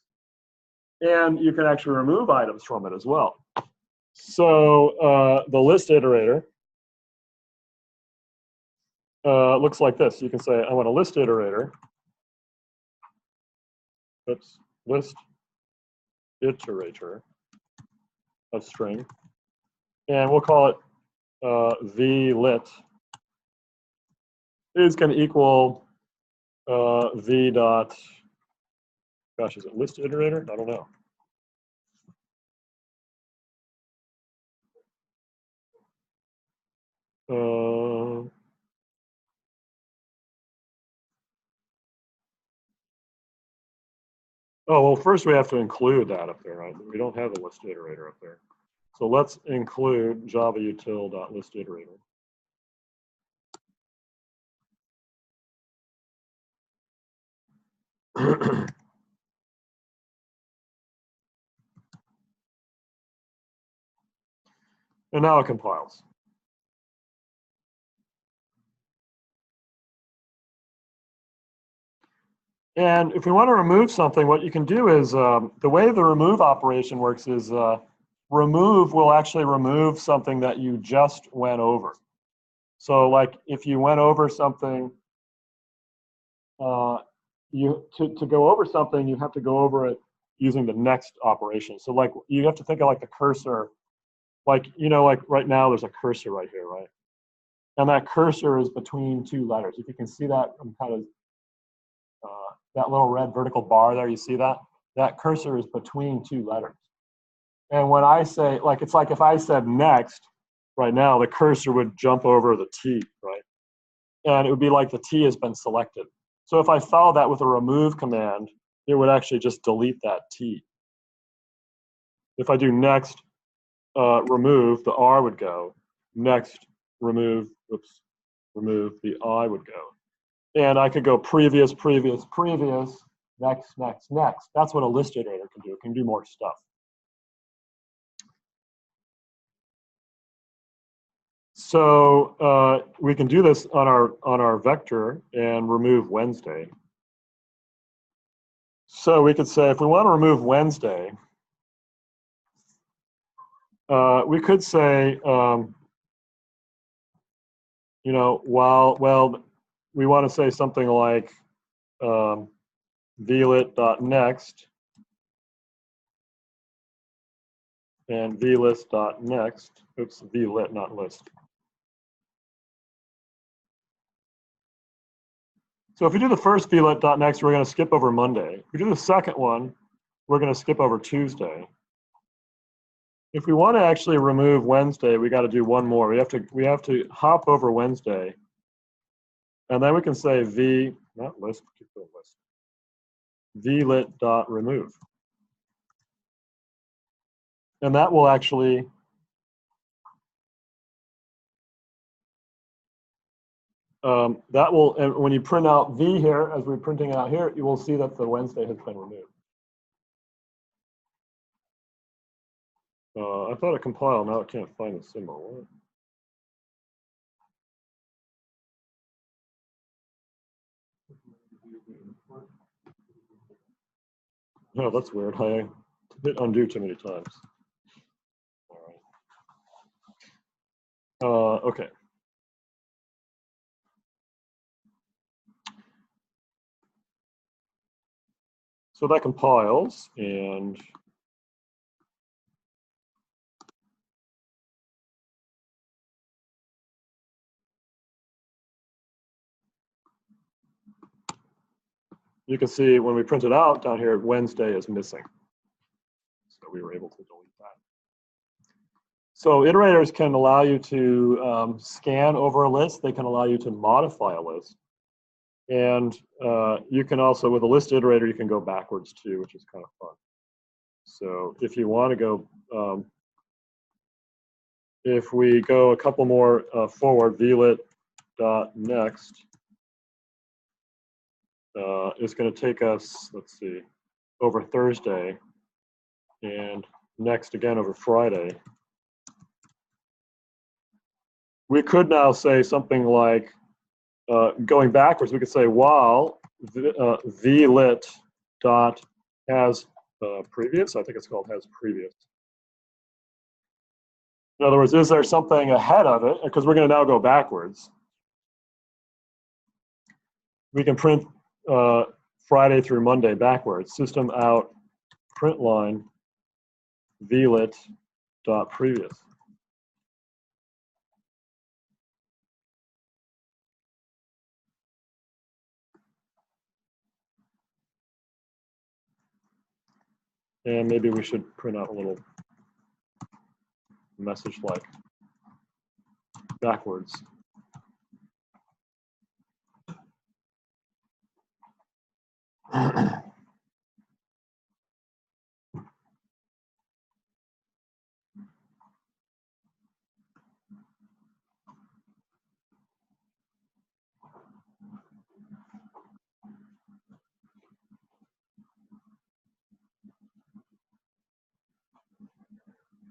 and you can actually remove items from it as well. So the list iterator looks like this. You can say, I want a list iterator. Oops, list iterator of string, and we'll call it vlit is going to equal v dot. Gosh, is it list iterator? I don't know. Oh, well, first we have to include that up there, right? We don't have the list iterator up there. So let's include java util.list iterator. And now it compiles. And if we want to remove something, what you can do is, the way the remove operation works is remove will actually remove something that you just went over. So like if you went over something, to go over something, you have to go over it using the next operation. So like you have to think of like the cursor, like, you know, like right now there's a cursor right here, right? And that cursor is between two letters. If you can see that, I'm kind of, that little red vertical bar there, you see that? That cursor is between two letters. And when I say, like, it's like if I said next, right now, the cursor would jump over the T, right? And it would be like the T has been selected. So if I follow that with a remove command, it would actually just delete that T. If I do next, remove, the R would go. Next, remove, oops, remove, the I would go. And I could go previous, previous, previous, next, next, next. That's what a list iterator can do. It can do more stuff. So we can do this on our vector and remove Wednesday. So we could say if we want to remove Wednesday, we could say, you know, well, we want to say something like vlit.next and vlist.next. Oops, vlit, not list. So if we do the first vlit.next, we're going to skip over Monday. If we do the second one, we're going to skip over Tuesday. If we want to actually remove Wednesday, we got to do one more. We have to hop over Wednesday, and then we can say not list, keep the list, vlit.remove. And that will actually and when you print out V here, as we're printing it out here, you will see that the Wednesday has been removed. I thought it compiled, now it can't find the symbol. Oh, that's weird. I hit undo too many times. All right. Okay. So that compiles, and you can see when we print it out down here, Wednesday is missing. So we were able to delete that. So iterators can allow you to scan over a list. They can allow you to modify a list. And you can also, with a list iterator, you can go backwards too, which is kind of fun. So if you want to go, if we go a couple more forward, vlit.next is going to take us, let's see, over Thursday, and next again over Friday. We could now say something like, going backwards, we could say while vlit dot has previous, I think it's called has previous. In other words, is there something ahead of it? Because we're going to now go backwards. We can print Friday through Monday backwards. System out print line vlit dot previous. And maybe we should print out a little message like backwards.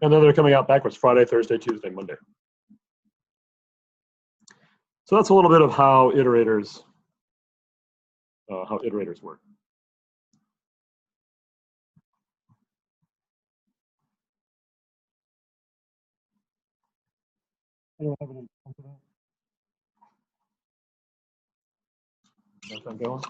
And then they're coming out backwards, Friday, Thursday, Tuesday, Monday. So that's a little bit of how iterators work. Anyone have any come to that? How's that going?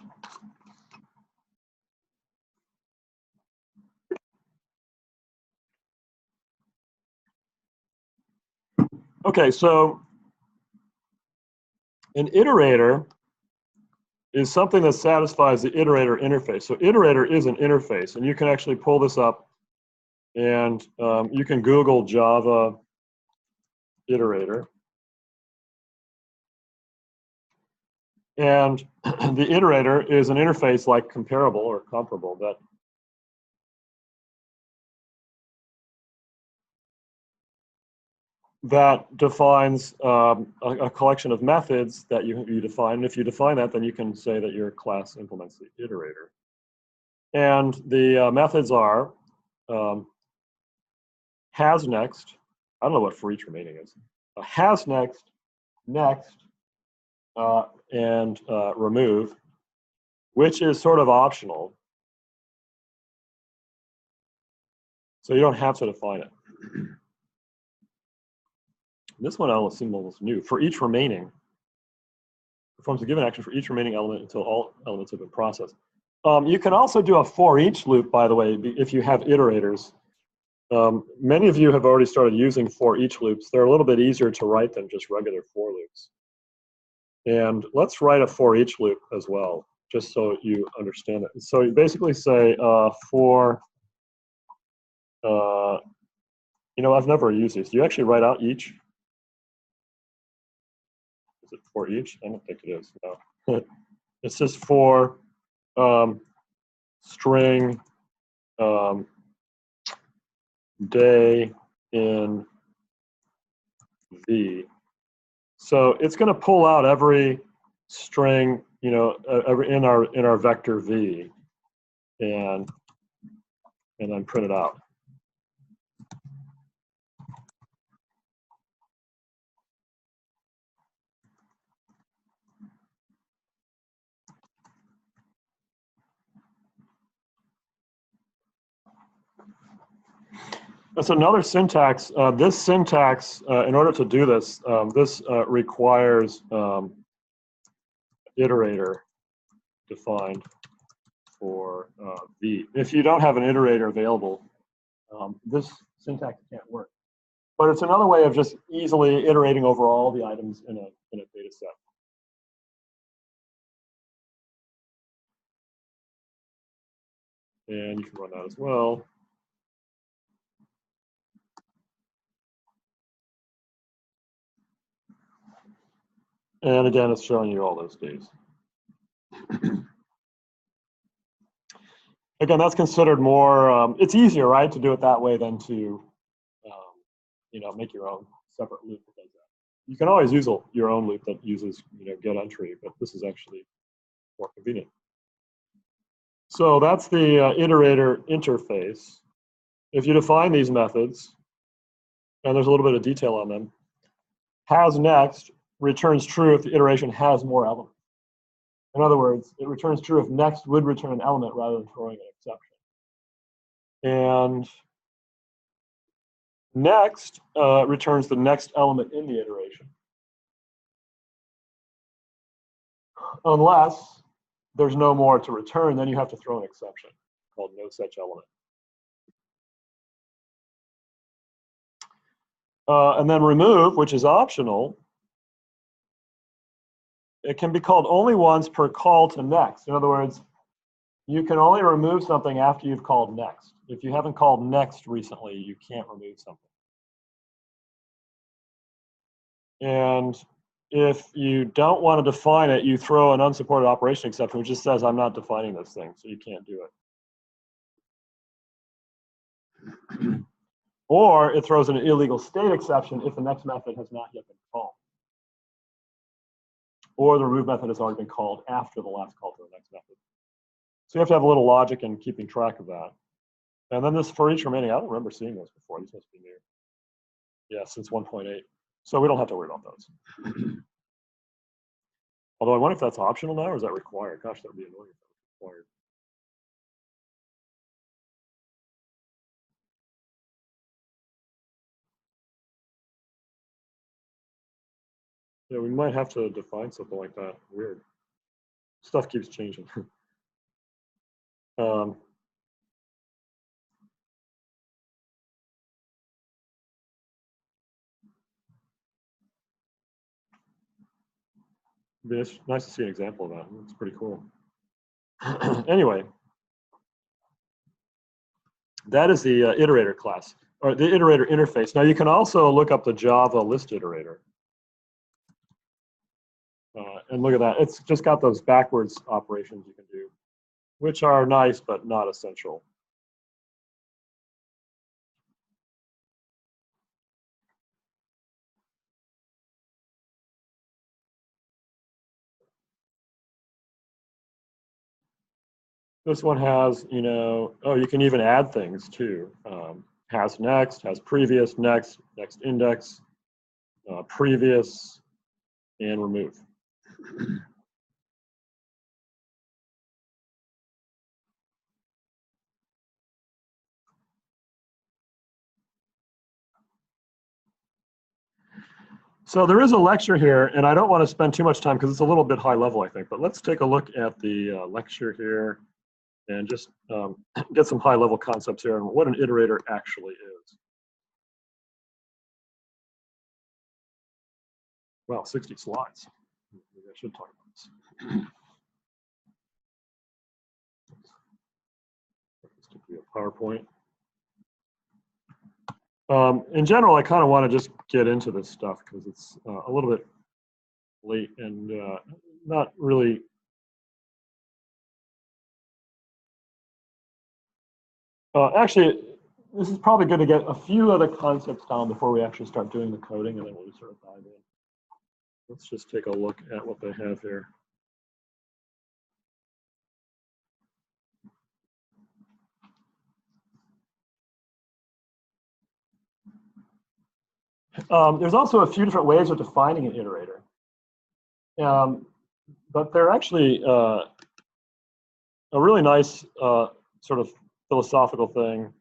Okay, so an iterator is something that satisfies the iterator interface. So iterator is an interface, and you can actually pull this up, and you can Google Java iterator. And the iterator is an interface like comparable or comparable that defines a collection of methods that you define. And if you define that, then you can say that your class implements the iterator. And the methods are has next. I don't know what for each remaining is. Has next, next, and remove, which is sort of optional. So you don't have to define it. This one I'll assume almost new. For each remaining, performs a given action for each remaining element until all elements have been processed. You can also do a for each loop, by the way, if you have iterators. Many of you have already started using for each loops. They're a little bit easier to write than just regular for loops. And let's write a for each loop as well, just so you understand it. So you basically say for, you know, I've never used these. Do you actually write out each? Is it for each? I don't think it is, no. It's just for string day in V. So it's going to pull out every string, you know, in our vector V, and then print it out. That's another syntax. This syntax, in order to do this, this requires iterator defined for V. If you don't have an iterator available, this syntax can't work. But it's another way of just easily iterating over all the items in a data set. And you can run that as well. And again, it's showing you all those days. Again, that's considered more, it's easier, right, to do it that way than to, you know, make your own separate loop that does that. You can always use your own loop that uses, you know, get entry, but this is actually more convenient. So that's the iterator interface. If you define these methods, and there's a little bit of detail on them, has next returns true if the iteration has more elements. In other words, it returns true if next would return an element rather than throwing an exception. And next returns the next element in the iteration. Unless there's no more to return, then you have to throw an exception called no such element. And then remove, which is optional, it can be called only once per call to next. In other words, you can only remove something after you've called next. If you haven't called next recently, you can't remove something. And if you don't want to define it, you throw an unsupported operation exception, which just says, I'm not defining this thing, so you can't do it. Or it throws an illegal state exception if the next method has not yet been called. Or the remove method has already been called after the last call to the next method. So you have to have a little logic in keeping track of that. And then this for each remaining, I don't remember seeing those before. These must be new. Yeah, since 1.8. So we don't have to worry about those. Although I wonder if that's optional now or is that required? Gosh, that would be annoying if that was required. Yeah, we might have to define something like that. Weird. Stuff keeps changing. It's nice to see an example of that. It's pretty cool. Anyway, that is the iterator class, or the iterator interface. Now you can also look up the Java list iterator. And look at that. It's just got those backwards operations you can do, which are nice but not essential. This one has, oh, you can even add things too. Has next, has previous, next index, previous, and remove. So there is a lecture here, and I don't want to spend too much time because it's a little bit high level, I think, but let's take a look at the lecture here and just get some high level concepts here and what an iterator actually is. Wow, 60 slides. Maybe I should talk about this. This could be a PowerPoint. In general, I kind of want to just get into this stuff because it's a little bit late and not really. Actually, this is probably good to get a few other concepts down before we actually start doing the coding, and then we'll sort of dive in. Let's just take a look at what they have here. There's also a few different ways of defining an iterator. But they're actually a really nice sort of philosophical thing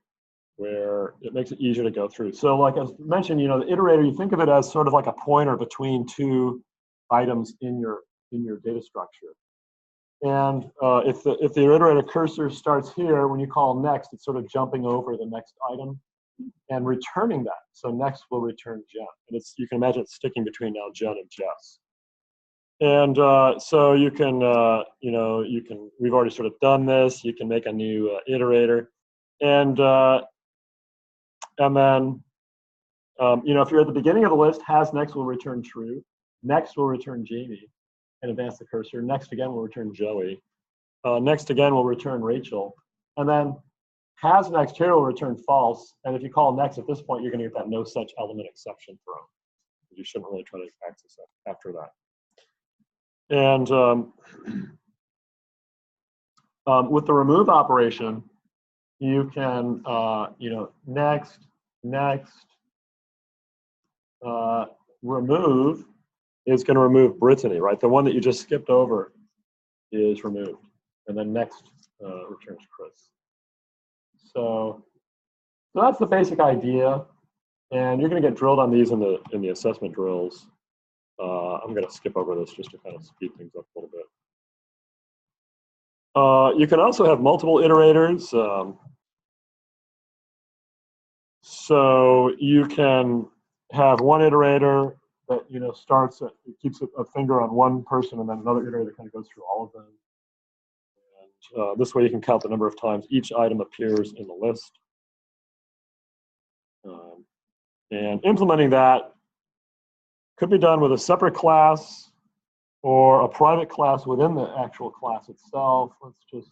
where it makes it easier to go through. So like I mentioned, the iterator, you think of it as sort of like a pointer between two items in your data structure. And if the iterator cursor starts here, when you call next, it's sort of jumping over the next item and returning that. So next will return Jen. And you can imagine it's sticking between now Jen and Jess. And so you can, we've already sort of done this. You can make a new iterator. And then, if you're at the beginning of the list, has next will return true. Next will return Jamie and advance the cursor. Next again will return Joey. Next again will return Rachel. And then has next here will return false. And if you call next at this point, you're going to get that no such element exception thrown. You shouldn't really try to access it after that. And with the remove operation, you can, next, remove is going to remove Brittany, right? The one that you just skipped over is removed. And then next returns Chris. So that's the basic idea. And you're going to get drilled on these in the assessment drills. I'm going to skip over this just to kind of speed things up a little bit. You can also have multiple iterators. So you can have one iterator that starts it keeps a finger on one person, and then another iterator kind of goes through all of them. And this way you can count the number of times each item appears in the list. And implementing that could be done with a separate class or a private class within the actual class itself. Let's just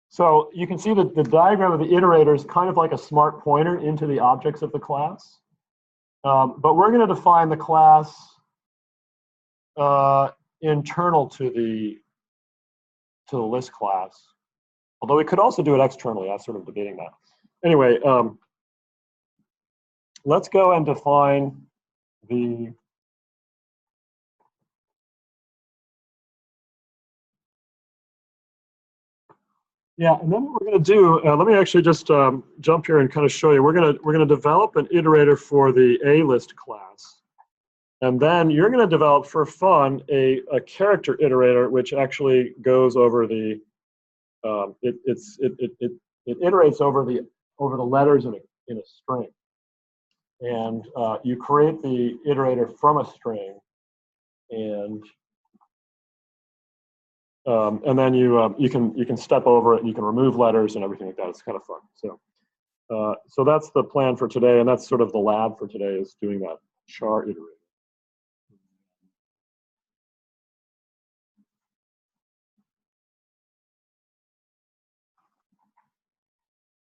so you can see that the diagram of the iterator is kind of like a smart pointer into the objects of the class. But we're going to define the class internal to the list class. Although we could also do it externally. I'm sort of debating that. Anyway, let's go and define the Yeah, and then what we're going to do, let me actually just jump here and kind of show you. We're going to develop an iterator for the A list class. And then you're going to develop for fun a character iterator, which actually goes over the it iterates over the letters in a string. And you create the iterator from a string, and then you can step over it and you can remove letters and everything like that. It's kind of fun. So that's the plan for today, and that's sort of the lab for today, is doing that char iterator.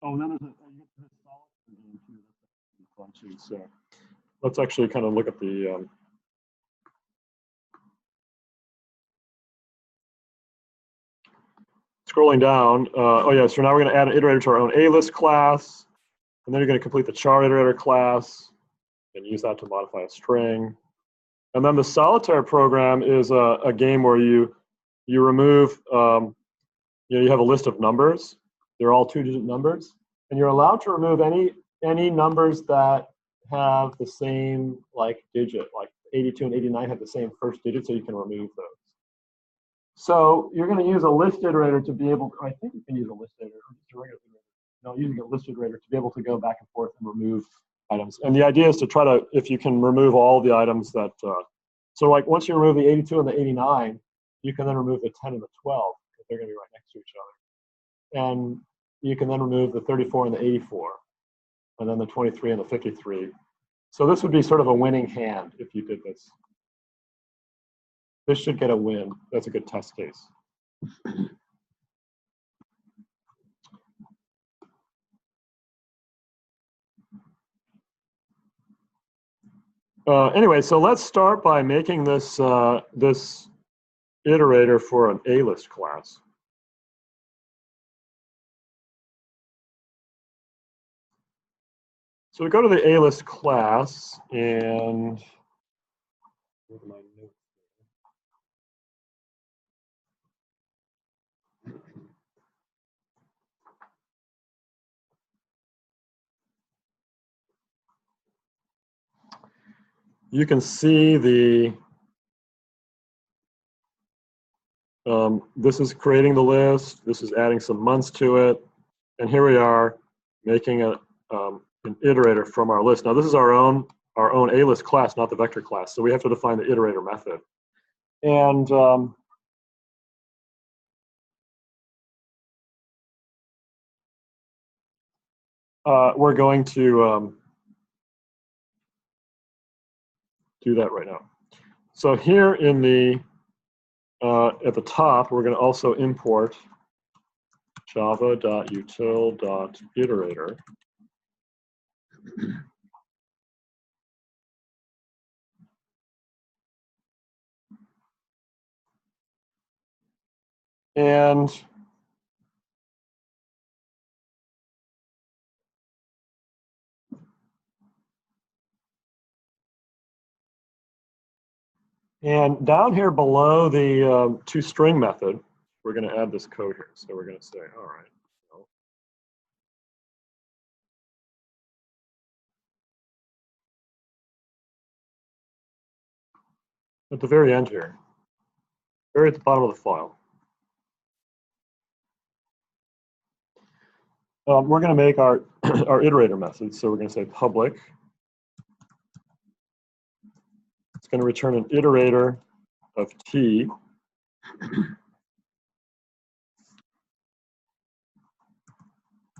Oh, then there's fun too. So let's actually kind of look at the scrolling down. Oh yeah, so now we're going to add an iterator to our own A-list class, and then you're going to complete the char iterator class and use that to modify a string. And then the solitaire program is a game where you remove, you have a list of numbers. They're all 2-digit numbers, and you're allowed to remove any numbers that have the same digit, like 82 and 89 have the same first digit, so you can remove those. So you're going to use a list iterator to be able to, I think you can use a list iterator, or just a regular iterator. No, using a list iterator to be able to go back and forth and remove items. And the idea is to try to, if you can remove all the items that, so like once you remove the 82 and the 89, you can then remove the 10 and the 12, because they're going to be right next to each other. And you can then remove the 34 and the 84, and then the 23 and the 53. So this would be sort of a winning hand if you did this. This should get a win. That's a good test case. Anyway, so let's start by making this this iterator for an A-list class. So we go to the A-list class, and you can see this is creating the list, this is adding some months to it, and here we are making an iterator from our list. Now this is our own A-list class, not the vector class, so we have to define the iterator method. And we're going to do that right now. So here in the at the top, we're going to also import java.util.iterator. And down here below the toString method, we're going to add this code here. So we're going to say, all right. At the very end here, very at the bottom of the file, we're going to make our iterator method. So we're going to say public. It's going to return an iterator of t.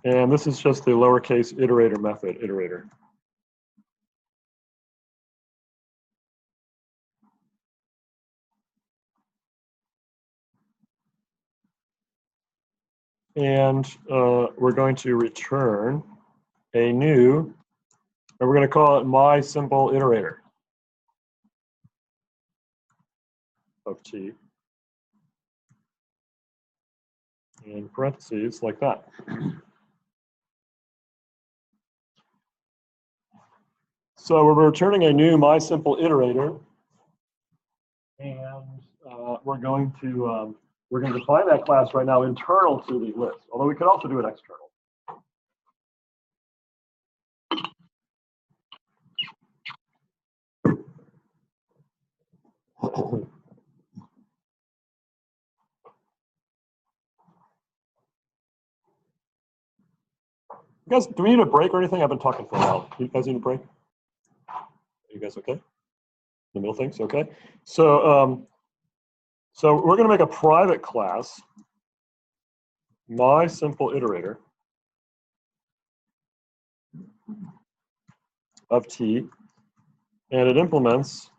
And this is just the lowercase iterator method, iterator. And we're going to return a new, and we're going to call it my simple iterator of t, in parentheses like that. So we're returning a new my simple iterator, and we're going to we're going to define that class right now internal to the list, although we could also do it external. You guys, do we need a break or anything? I've been talking for a while. Do you guys need a break? Are you guys okay? The middle things, okay? So, so we're going to make a private class, my simple iterator of T, and it implements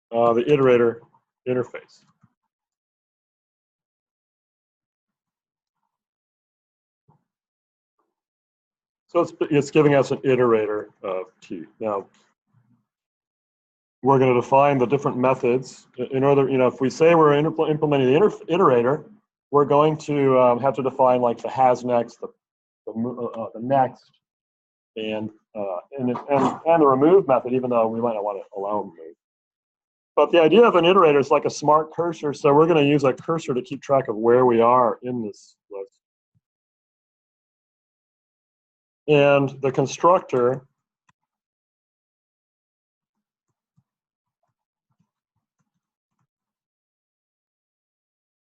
the iterator interface. So it's giving us an iterator of T. Now, we're going to define the different methods in order, if we say we're implementing the iterator, we're going to have to define like the has next, the next, and the remove method, even though we might not want to allow remove. But the idea of an iterator is like a smart cursor, so we're going to use a cursor to keep track of where we are in this list. And the constructor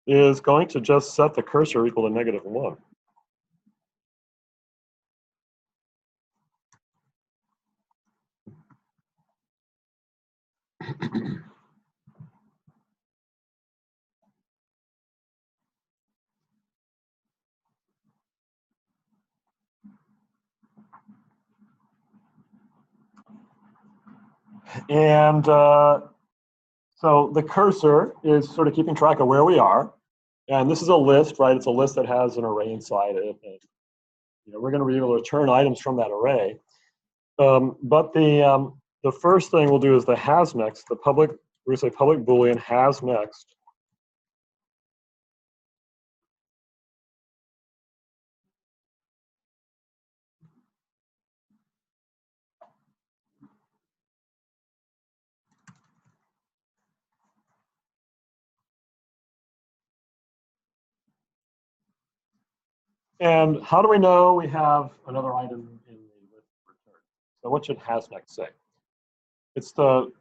is going to just set the cursor equal to -1. And so the cursor is sort of keeping track of where we are. And this is a list, right? It's a list that has an array inside it. And, we're going to be able to return items from that array. But the first thing we'll do is the has next. We're going to say public Boolean has next. And how do we know we have another item in the list return? So what should has next say? It's the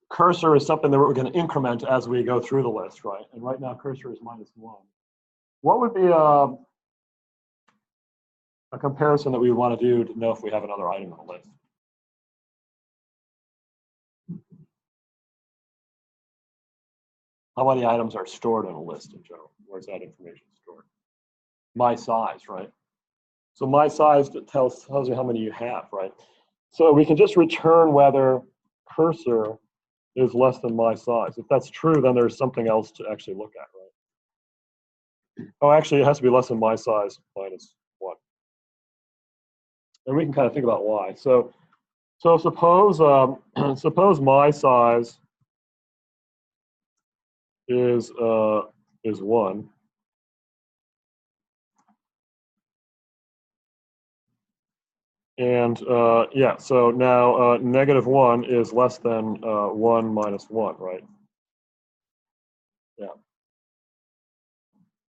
cursor is something that we're going to increment as we go through the list, right? And right now cursor is -1. What would be a comparison that we would want to do to know if we have another item on the list? How many items are stored in a list in general? Where's that information stored? My size, right? So my size tells you how many you have, right? So we can just return whether cursor is less than my size. If that's true, then there's something else to actually look at, right? Oh, actually, it has to be less than my size -1. And we can kind of think about why. So suppose suppose my size is 1. And yeah, so now -1 is less than 1 minus 1, right? Yeah.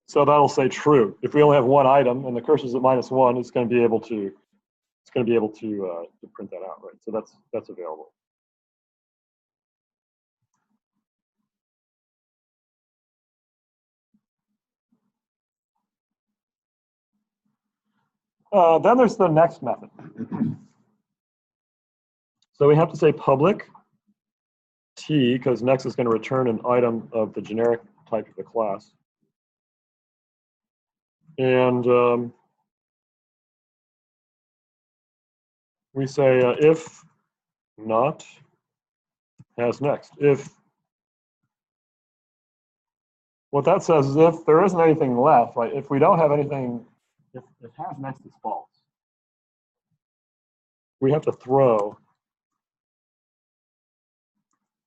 So that'll say true. If we only have one item and the cursor is at -1, it's going to be able to print that out, right? So that's available. Then there's the next method. So we have to say public T, because next is going to return an item of the generic type of the class. And we say if not has next. If what that says is if there isn't anything left, right? If we don't have anything, if has next is false, we have to throw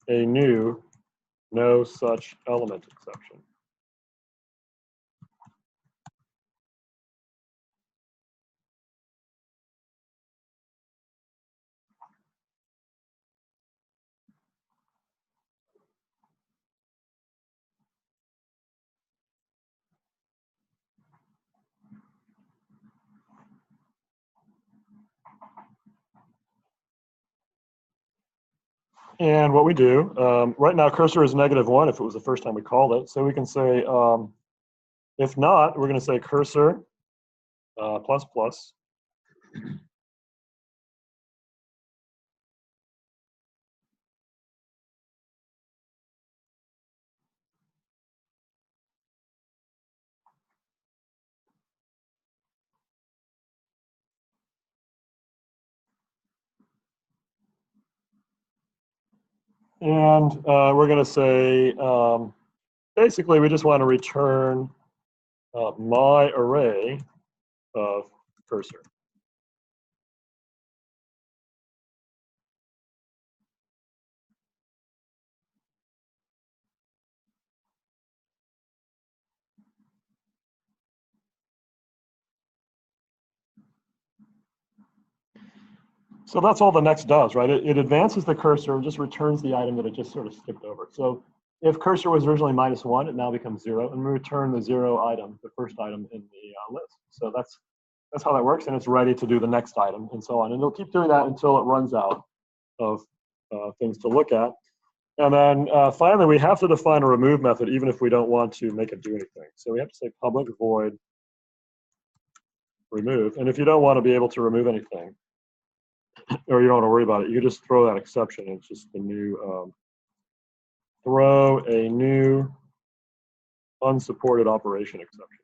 a new no such element exception. And what we do, right now cursor is -1 if it was the first time we called it. So we can say, if not, we're going to say cursor plus plus. And we're going to say, basically, we just want to return my array of cursor. So that's all the next does, right? It advances the cursor and just returns the item that it just sort of skipped over. So if cursor was originally -1, it now becomes 0, and we return the 0 item, the first item in the list. So that's how that works, and it's ready to do the next item, and so on. And it'll keep doing that until it runs out of things to look at. And then finally, we have to define a remove method, even if we don't want to make it do anything. So we have to say public void remove. And if you don't want to be able to remove anything, or you don't want to worry about it, you just throw that exception. It's just the new, throw a new unsupported operation exception.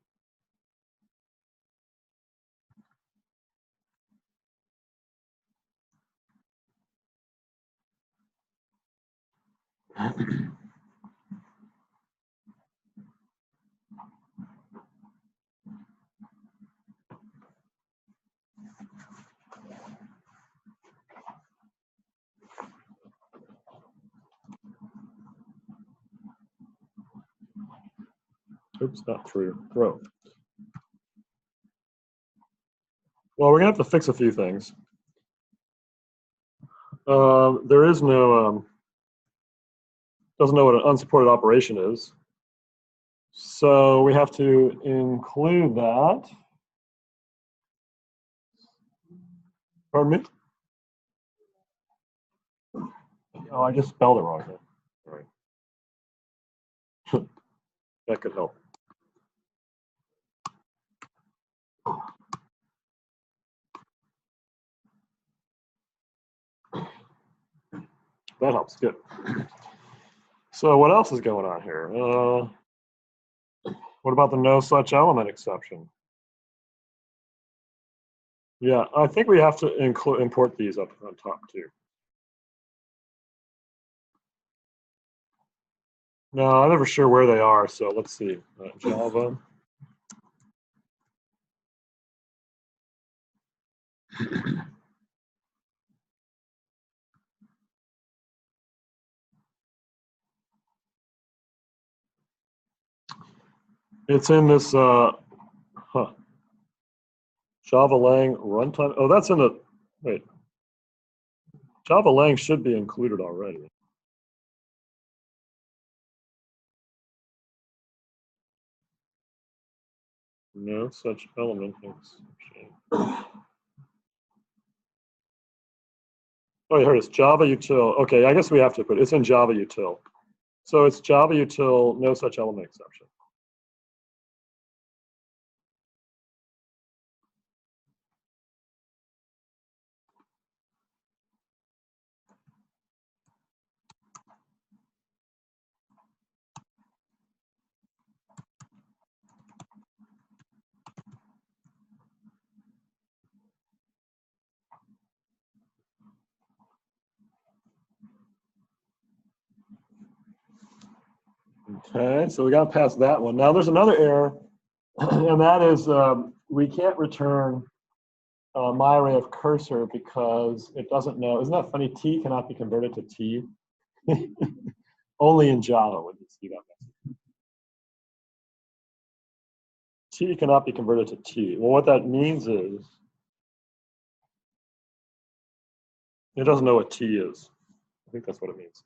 Oops, not true. Throw. Well, we're gonna have to fix a few things. There is no, doesn't know what an unsupported operation is. So we have to include that. Pardon me? Oh, I just spelled it wrong here. All right. That could help. That helps, good. So what else is going on here? What about the no such element exception? Yeah, I think we have to import these up on top too. No, I'm never sure where they are, so let's see. Java. It's in this Java Lang runtime. Oh, that's in the, wait. Java Lang should be included already. No such element exception. Oh, here it is, Java util. Okay, I guess we have to put it's in Java util. So it's Java util, no such element exception. Okay, so we got past that one. Now there's another error, and that is we can't return my array of cursor because it doesn't know. Isn't that funny? T cannot be converted to T. Only in Java would you see that message. T cannot be converted to T. Well, what that means is it doesn't know what T is. I think that's what it means.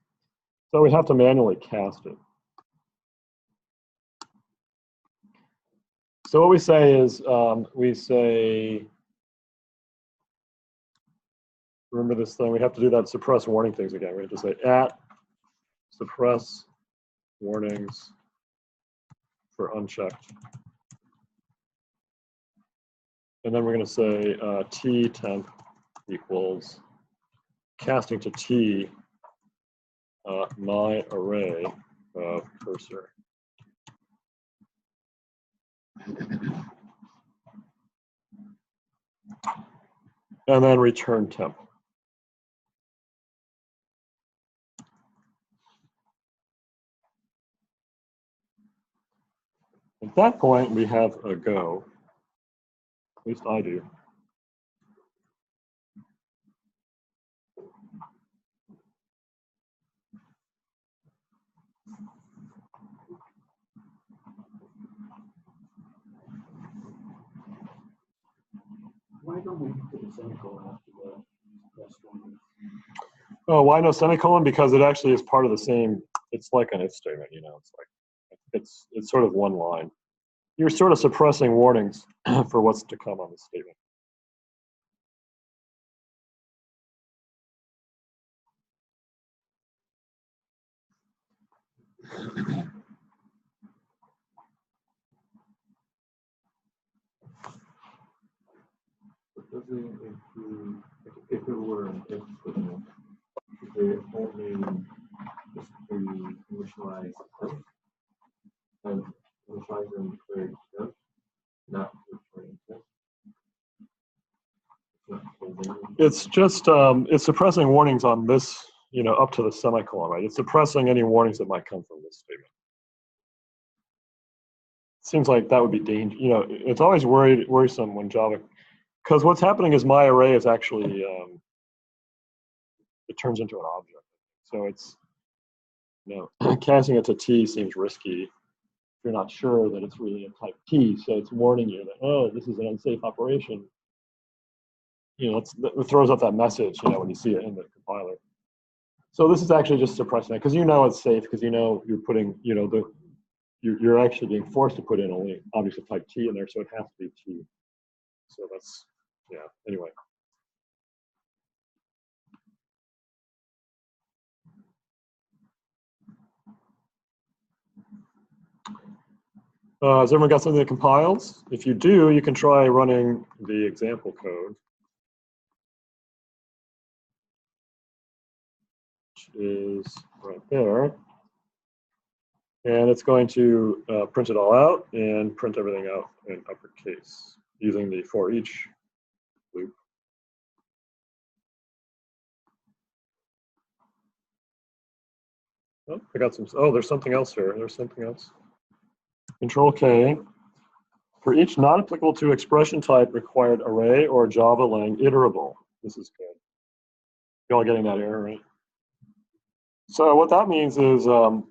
So we have to manually cast it. So what we say is we say remember this thing, we have to do that suppress warning things again. We have to say at suppress warnings for unchecked. And then we're going to say t temp equals casting to t my array of cursor. And then return temp. At that point, we have a go. At least I do. Why don't we put a semicolon after the rest one? Oh, why no semicolon? Because it actually is part of the same, it's like an if statement, you know, it's sort of one line. You're sort of suppressing warnings for what's to come on the statement. Does it include, if it were an if statement, should they only just initialize them and initialize them for them, not returning them? It's just, it's suppressing warnings on this, you know, up to the semicolon, right? It's suppressing any warnings that might come from this statement. It seems like that would be dangerous. You know, it's always worrisome when Java, because what's happening is my array is actually, it turns into an object. So it's, you know, casting it to T seems risky. You're not sure that it's really a type T, so it's warning you that, oh, this is an unsafe operation. You know, it throws up that message, you know, when you see it in the compiler. So this is actually just suppressing it, because you know it's safe, because you know you're putting, you know, you're actually being forced to put in only objects of type T in there, so it has to be T. So that's, yeah, anyway. Has everyone got something that compiles? If you do, you can try running the example code, which is right there. And it's going to print it all out and print everything out in uppercase using the for each loop. Oh, I got some, oh, there's something else here. There's something else. Control K. For each not applicable to expression type required array or Java lang iterable. This is good. You all getting that error, right? So what that means is, in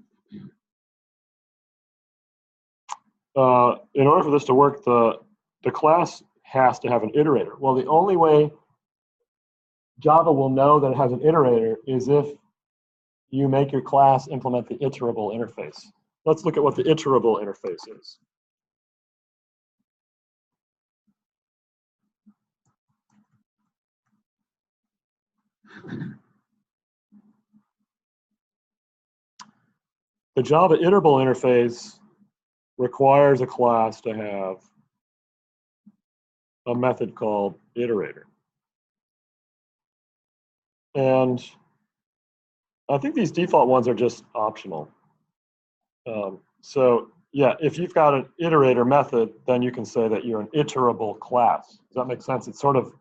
order for this to work, the class has to have an iterator. Well, the only way Java will know that it has an iterator is if you make your class implement the iterable interface. Let's look at what the iterable interface is. The Java iterable interface requires a class to have a method called iterator. And I think these default ones are just optional. So yeah, if you've got an iterator method, then you can say that you're an iterable class. Does that make sense? It's sort of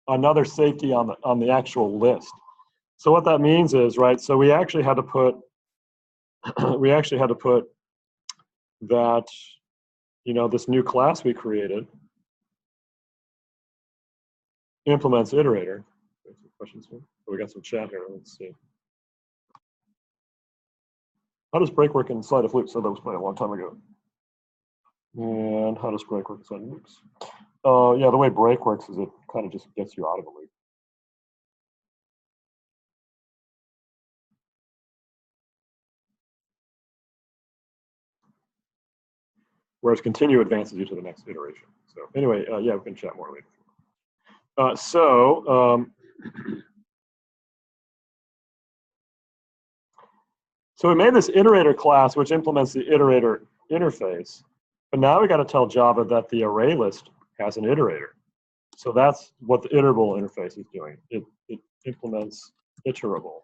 another safety on the actual list. So what that means is, right, so we actually had to put that, you know, this new class we created implements iterator. Some questions here? Oh, we got some chat here. Let's see. How does break work inside of loops? So that was played a long time ago. And how does break work inside of loops? Yeah, the way break works is it kind of just gets you out of a loop. Whereas continue advances you to the next iteration. So anyway, yeah, we can chat more later. So we made this iterator class, which implements the iterator interface. But now we got to tell Java that the array list has an iterator. So that's what the iterable interface is doing. It implements iterable.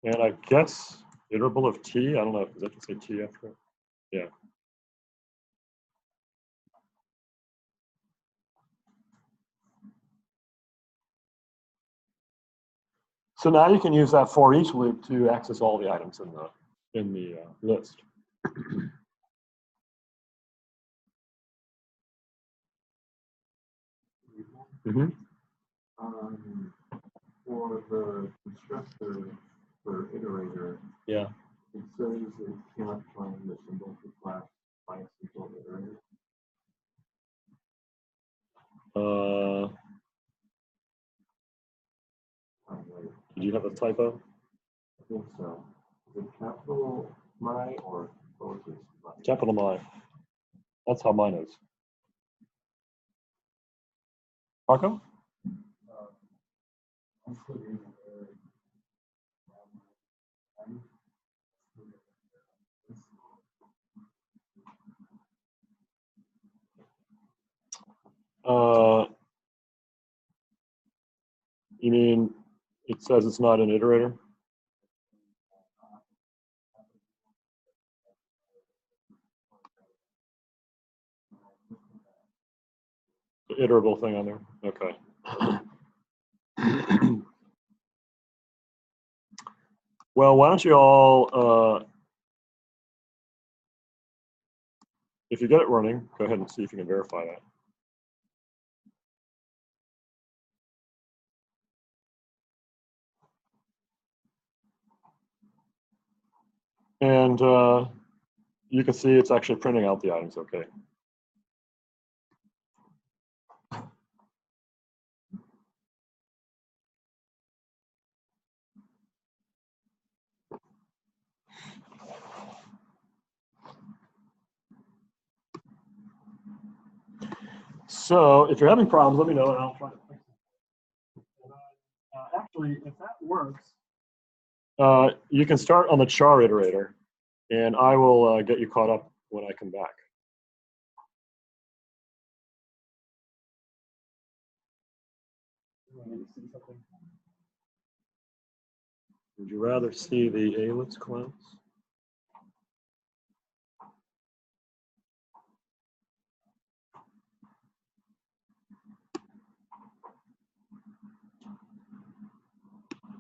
And I guess iterable of t, I don't know, does that just say t after it? Yeah. So now you can use that for each loop to access all the items in the list. Mm-hmm. For the constructor for iterator, Yeah. it says it cannot find the symbol for class by a single iterator. Did you have a typo? I think so. Is it capital my or lowercase my? Capital my. That's how mine is. Marco? You mean it says it's not an iterator? The iterable thing on there? Okay. Well, why don't you all, if you get it running, go ahead and see if you can verify that. And you can see it's actually printing out the items, okay. So if you're having problems, let me know and I'll try to fix it. And actually, if that works, you can start on the char iterator, and I will get you caught up when I come back. Would you rather see the A-lets class?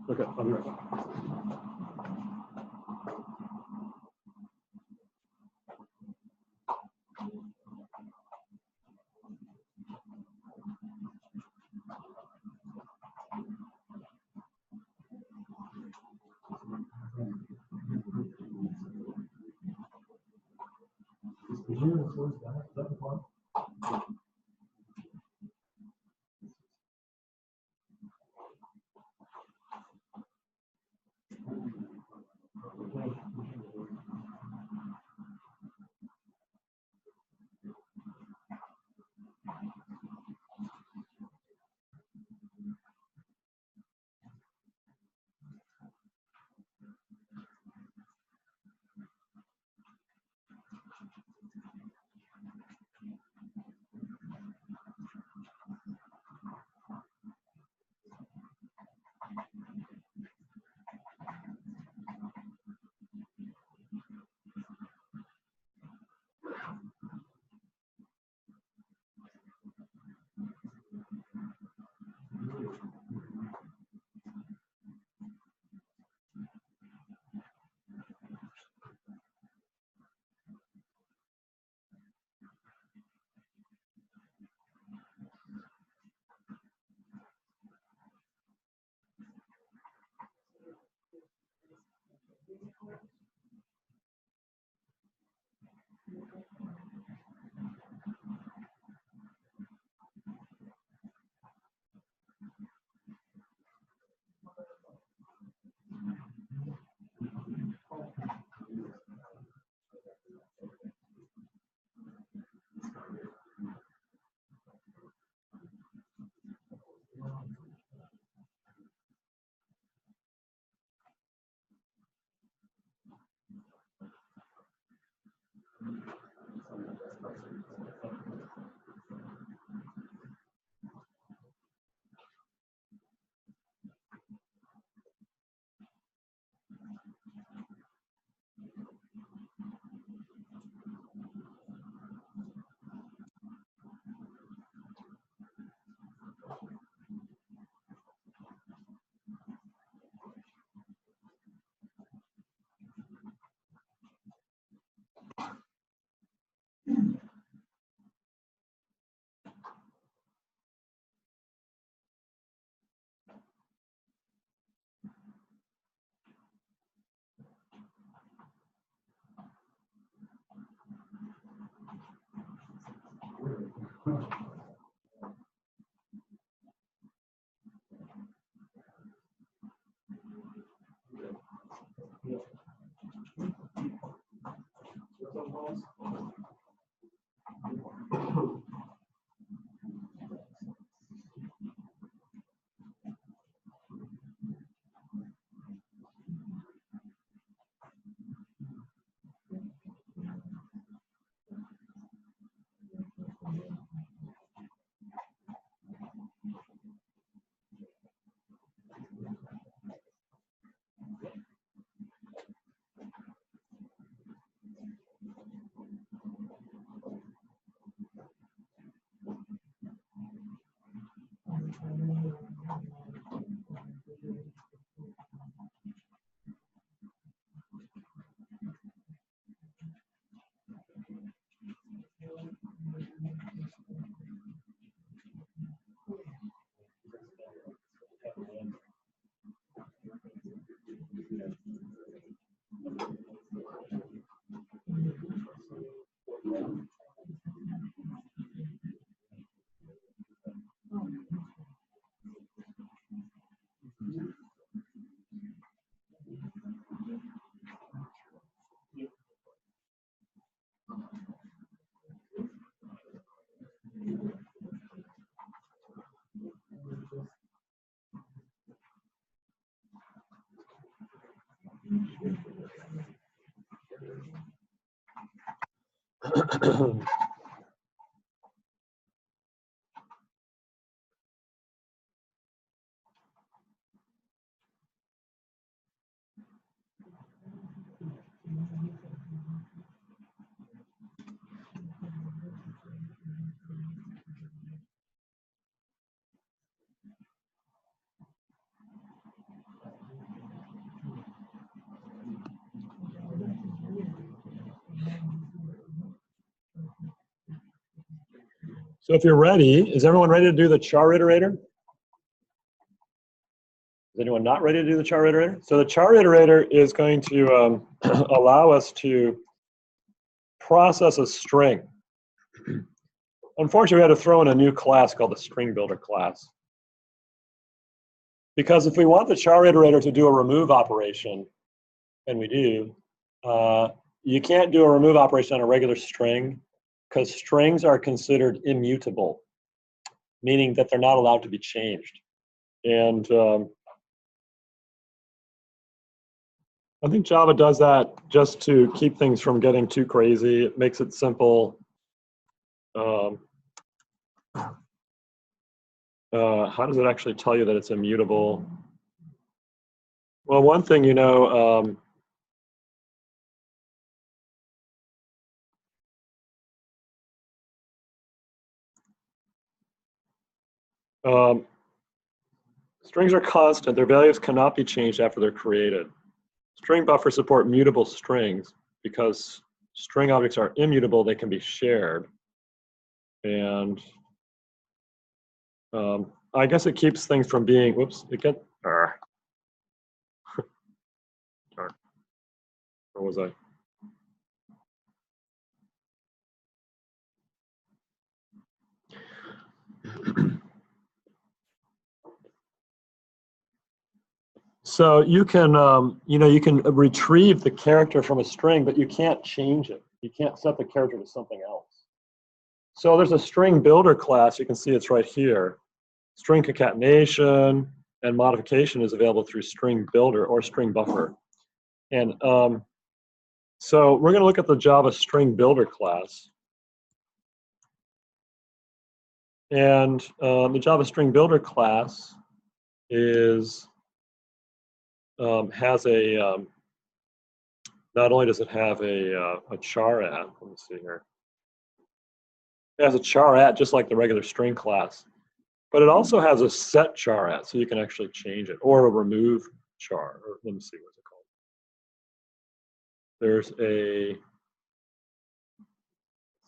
Okay, I'll be right back. So if you're ready, is everyone ready to do the char iterator? Is anyone not ready to do the char iterator? So the char iterator is going to allow us to process a string. Unfortunately, we had to throw in a new class called the string builder class. Because if we want the char iterator to do a remove operation, and we do, you can't do a remove operation on a regular string because strings are considered immutable, meaning that they're not allowed to be changed. And I think Java does that just to keep things from getting too crazy. It makes it simple. How does it actually tell you that it's immutable? Well, one thing, you know, strings are constant. Their values cannot be changed after they're created. String buffers support mutable strings because string objects are immutable. They can be shared. And I guess it keeps things from being, whoops, it gets, where was I? So you can, you know, you can retrieve the character from a string, but you can't change it. You can't set the character to something else. So there's a string builder class. You can see it's right here. String concatenation and modification is available through string builder or string buffer. And so we're going to look at the Java string builder class. And the Java string builder class is has a not only does it have a char at, let me see here. It has a char at just like the regular string class, but it also has a set char at, so you can actually change it, or a remove char. Or let me see, what's it called? There's a,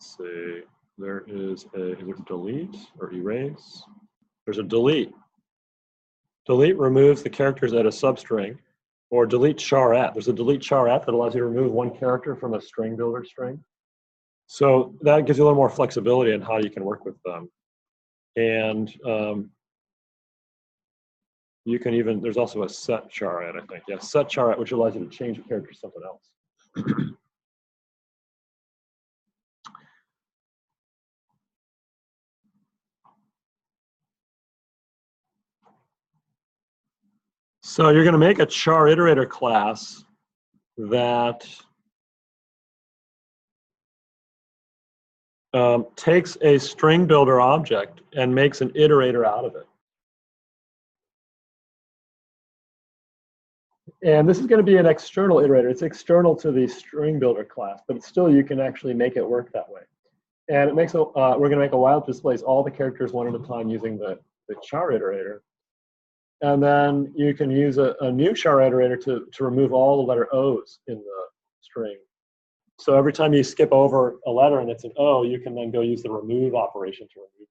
let's see, there is it delete or erase? There's a delete. Delete removes the characters at a substring, or delete char at. There's a delete char at that allows you to remove one character from a string builder string. So that gives you a little more flexibility in how you can work with them. And you can even, there's also a set char at, I think. Yeah, set char at, which allows you to change a character to something else. So you're going to make a char iterator class that takes a string builder object and makes an iterator out of it. And this is going to be an external iterator. It's external to the string builder class, but still you can actually make it work that way. And it makes a, we're going to make a while that displays all the characters one at a time using the char iterator. And then you can use a new char iterator to remove all the letter O's in the string. So every time you skip over a letter and it's an O, you can then go use the remove operation to remove it.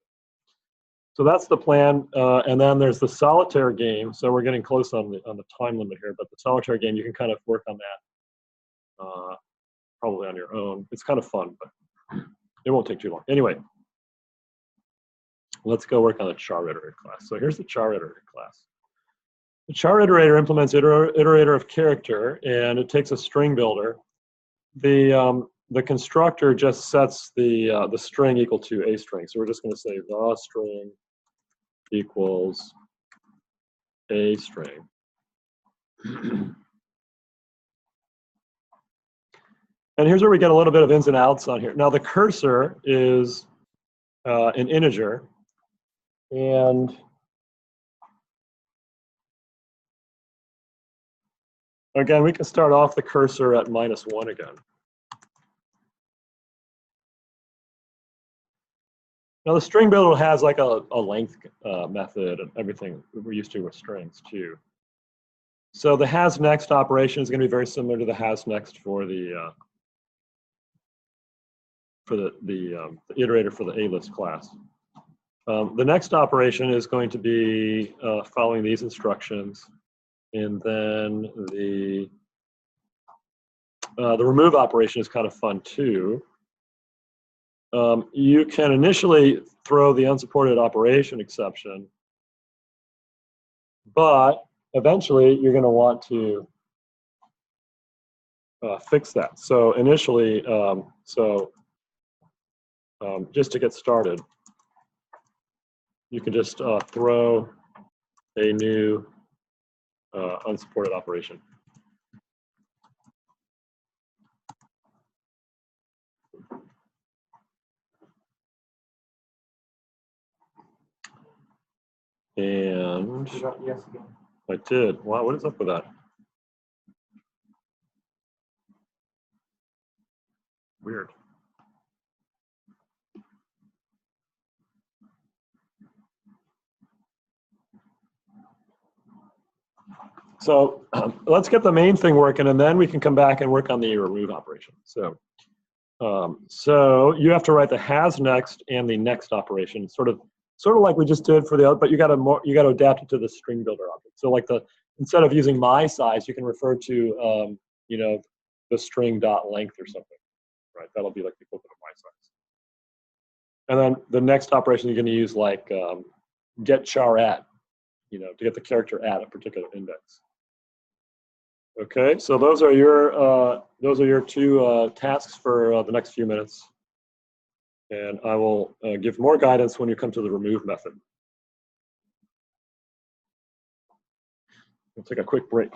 So that's the plan. And then there's the solitaire game. So we're getting close on the time limit here, but the solitaire game, you can kind of work on that probably on your own. It's kind of fun, but it won't take too long. Anyway, let's go work on the char iterator class. So here's the char iterator class. The char iterator implements iterator of character, and it takes a string builder. The constructor just sets the string equal to a string. So we're just going to say the string equals a string. And here's where we get a little bit of ins and outs on here. Now the cursor is an integer, and again, we can start off the cursor at -1 again. Now the string builder has like a length method and everything we're used to with strings too. So the has next operation is going to be very similar to the has next for the iterator for the A-list class. The next operation is going to be following these instructions, and then the remove operation is kind of fun too. You can initially throw the unsupported operation exception, but eventually you're going to want to fix that. So initially, just to get started, you can just throw a new unsupported operation. And Yes again. I did. Wow, what is up with that? Weird. So let's get the main thing working, and then we can come back and work on the remove operation. So you have to write the has next and the next operation, sort of like we just did for the other, but you got to adapt it to the string builder object. So like instead of using my size, you can refer to you know, the string dot length or something, right? That'll be like the equivalent of my size. And then the next operation you're going to use like get char at, you know, to get the character at a particular index. Okay, so those are your two tasks for the next few minutes, and I will give more guidance when you come to the remove method. We'll take a quick break.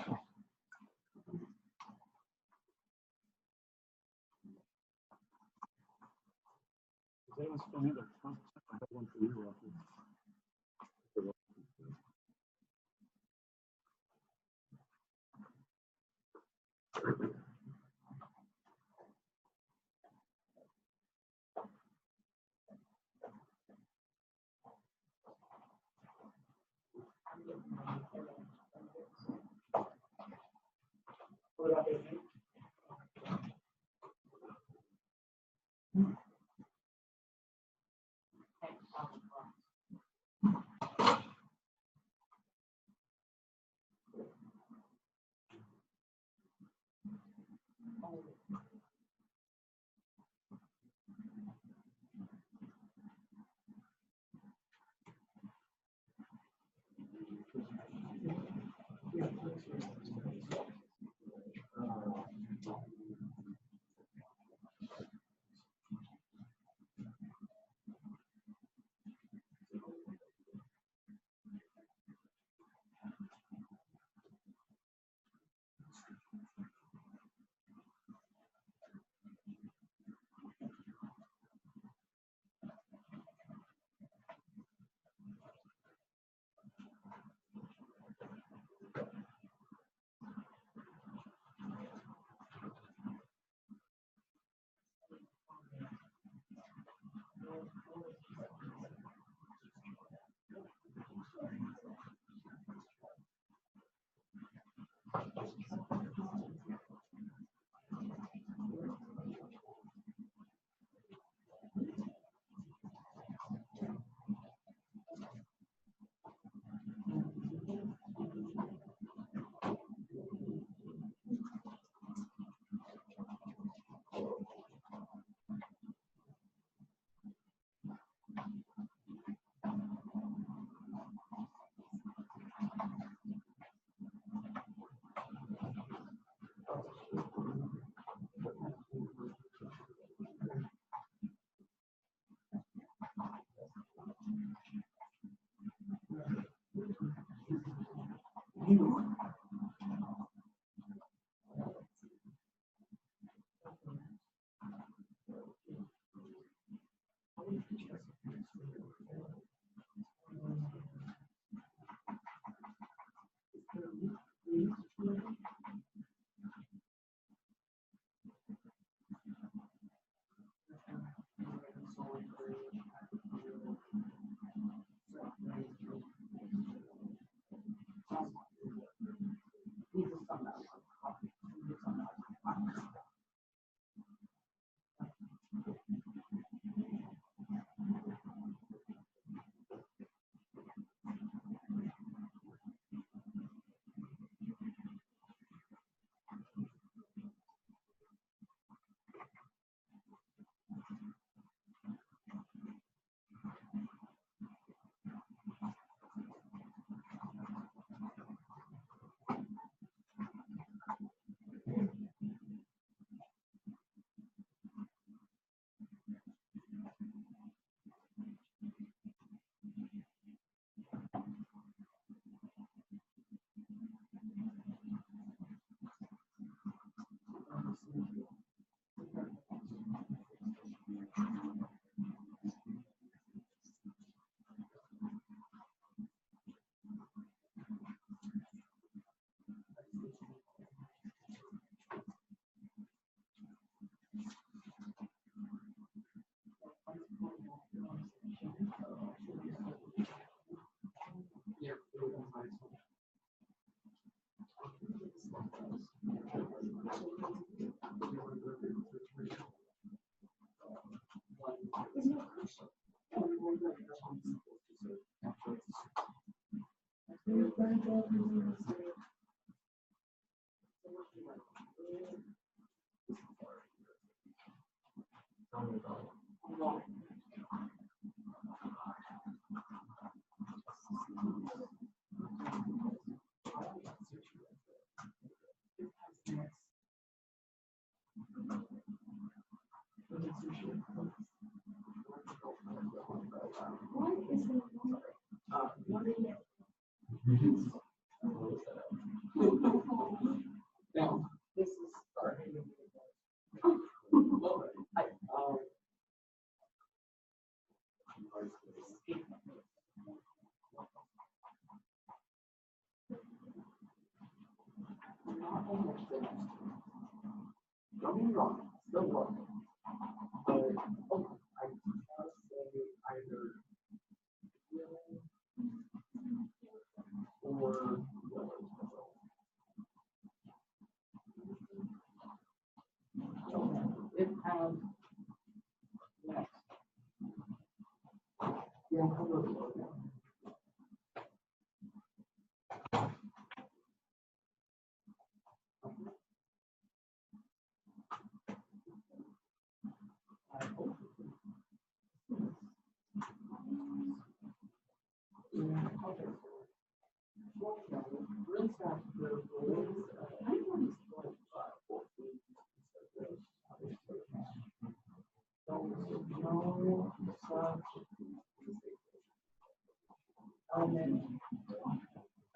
Don't be wrong, still work. Either or it has next. Yeah,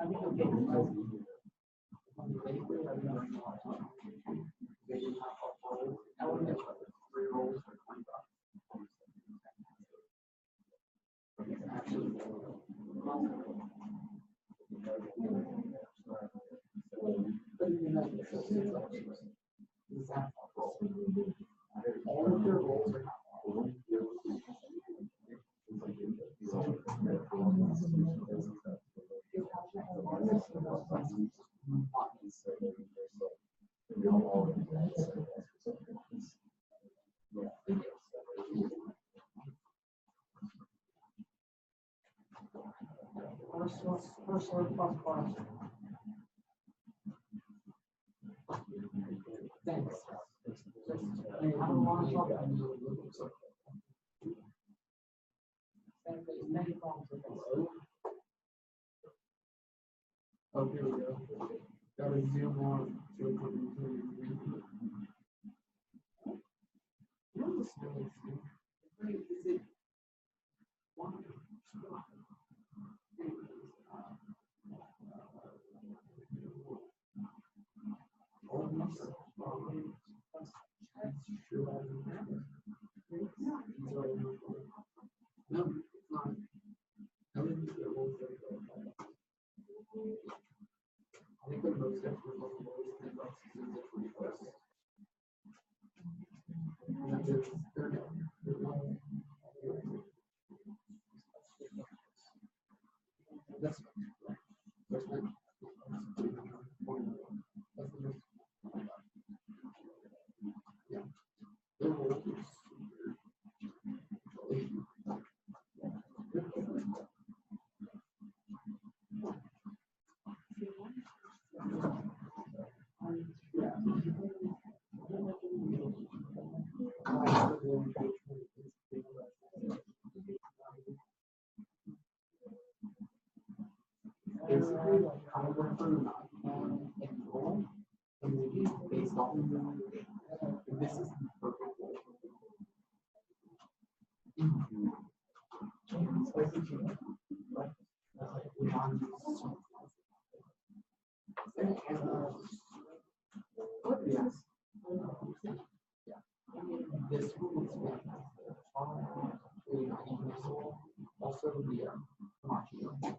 I think I'll get all of their roles are personal plus. Thanks. I don't want to talk about you. And there's many problems with this. Oh, here we go. Gotta zoom on to a is it one? No, it's not. I think the most basically like how to work for and role and based off of that. This is the perfect role. Yes. This one is also the machine.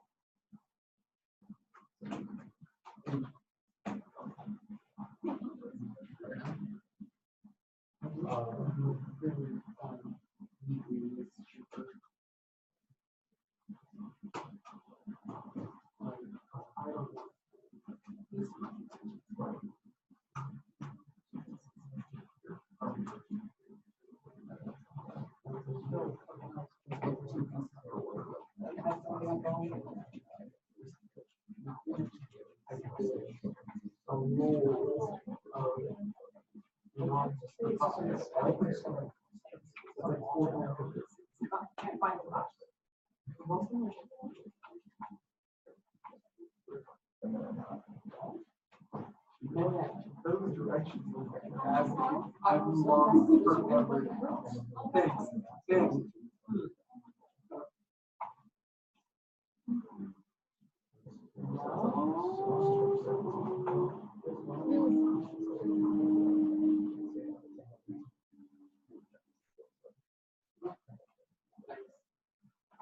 Those directions I've lost forever. Thanks. Thanks.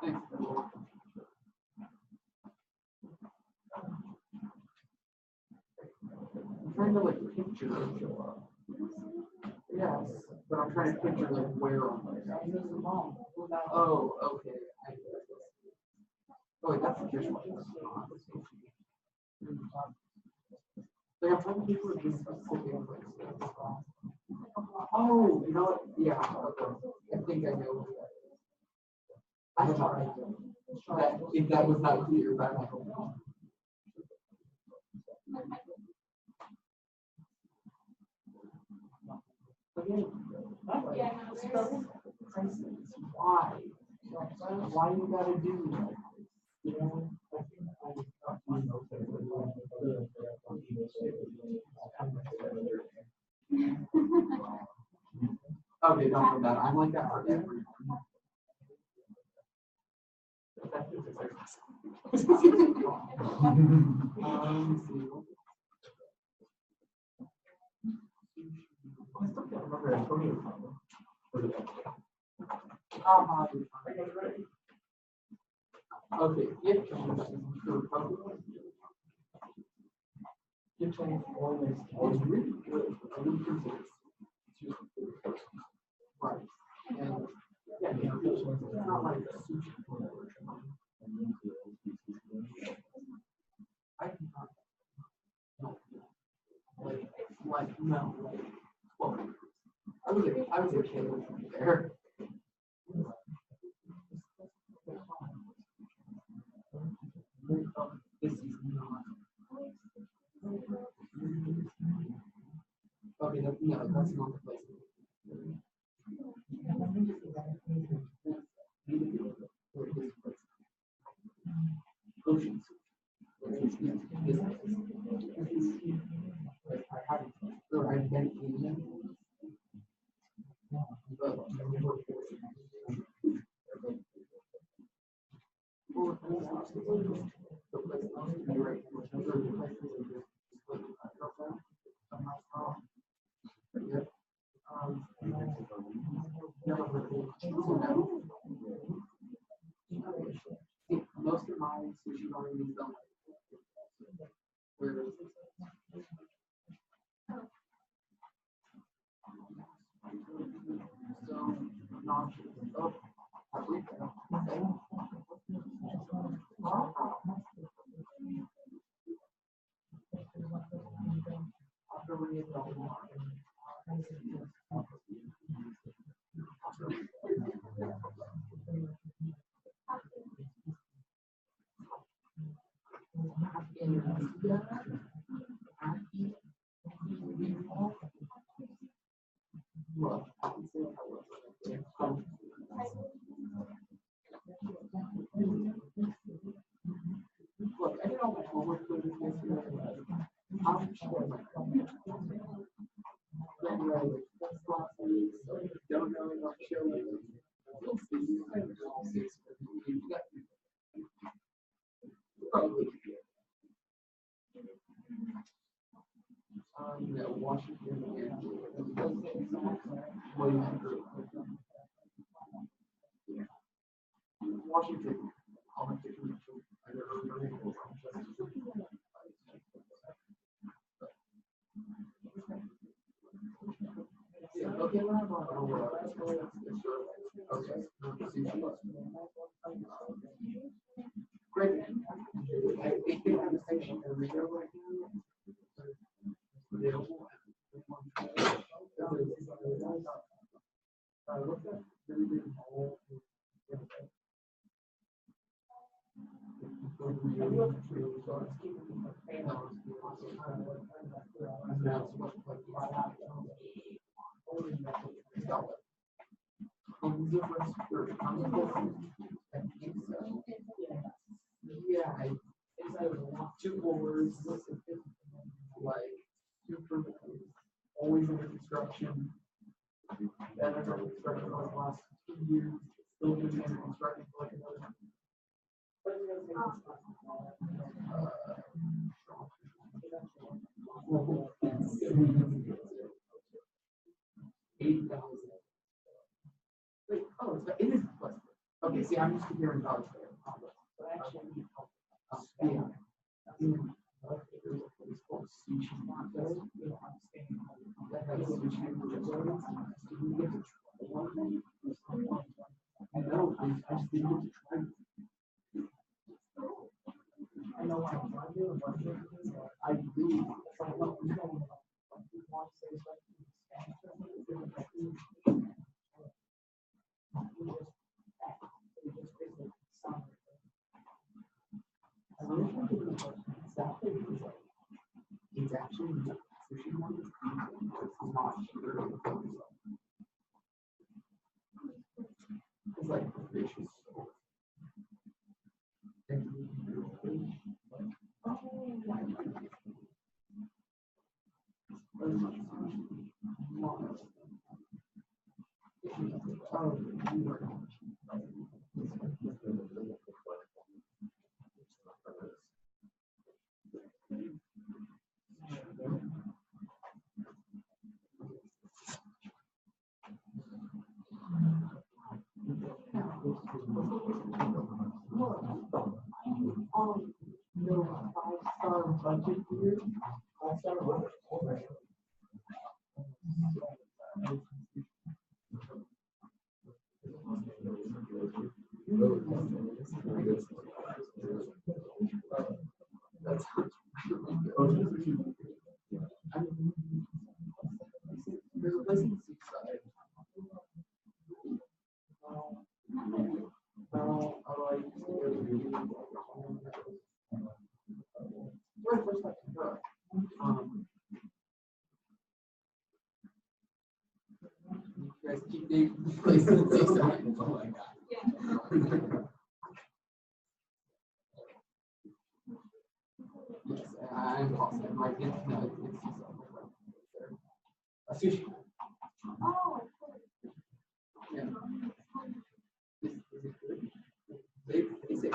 I'm trying to like picture. Yes, but I'm trying to picture like where on there. Oh, okay. Oh wait, that's the fish one. Like I'm trying to picture like this specific place. Oh, you know what? Yeah, okay. I think I know what that is. I have not read that. If that was not clear, but I don't know. Why? Why you gotta do that? Okay, don't do that. I'm like that for every. Okay, if it's really good. I really consider it. Right. And yeah, it's not like a sushi. I cannot. Like no. Well, I was a kid there. This is not. Okay, no, that's not the place. Oceans. I've been in them. Most of my sushi are in the where so not Look, I did all my homework for this yesterday. I'm sure my don't know enough children. Probably. Yeah, Washington and Washington. I'll have to okay, we're not going over. Okay. Great. I think they have a section in the show right now. What's that? that's what I think so. Yeah, two overs, like super, always under construction. That under construction for the last 2 years, still been under construction for like another. $80,000. Wait, oh, it is plus. Okay, see, I'm just comparing dollars there. But actually, yeah. It's called sushi. I know, I just didn't get to try. I know what I'm trying to do. I do. It's actually sushi one. It's not sure. It's like vicious. No 5-star budget here. 5-star budget. That's there's a place in Seaside. You guys keep the place in Seaside. Oh my god. Yes, I'm positive. My internet is a sushi. Oh. Yeah. Is it good? They say.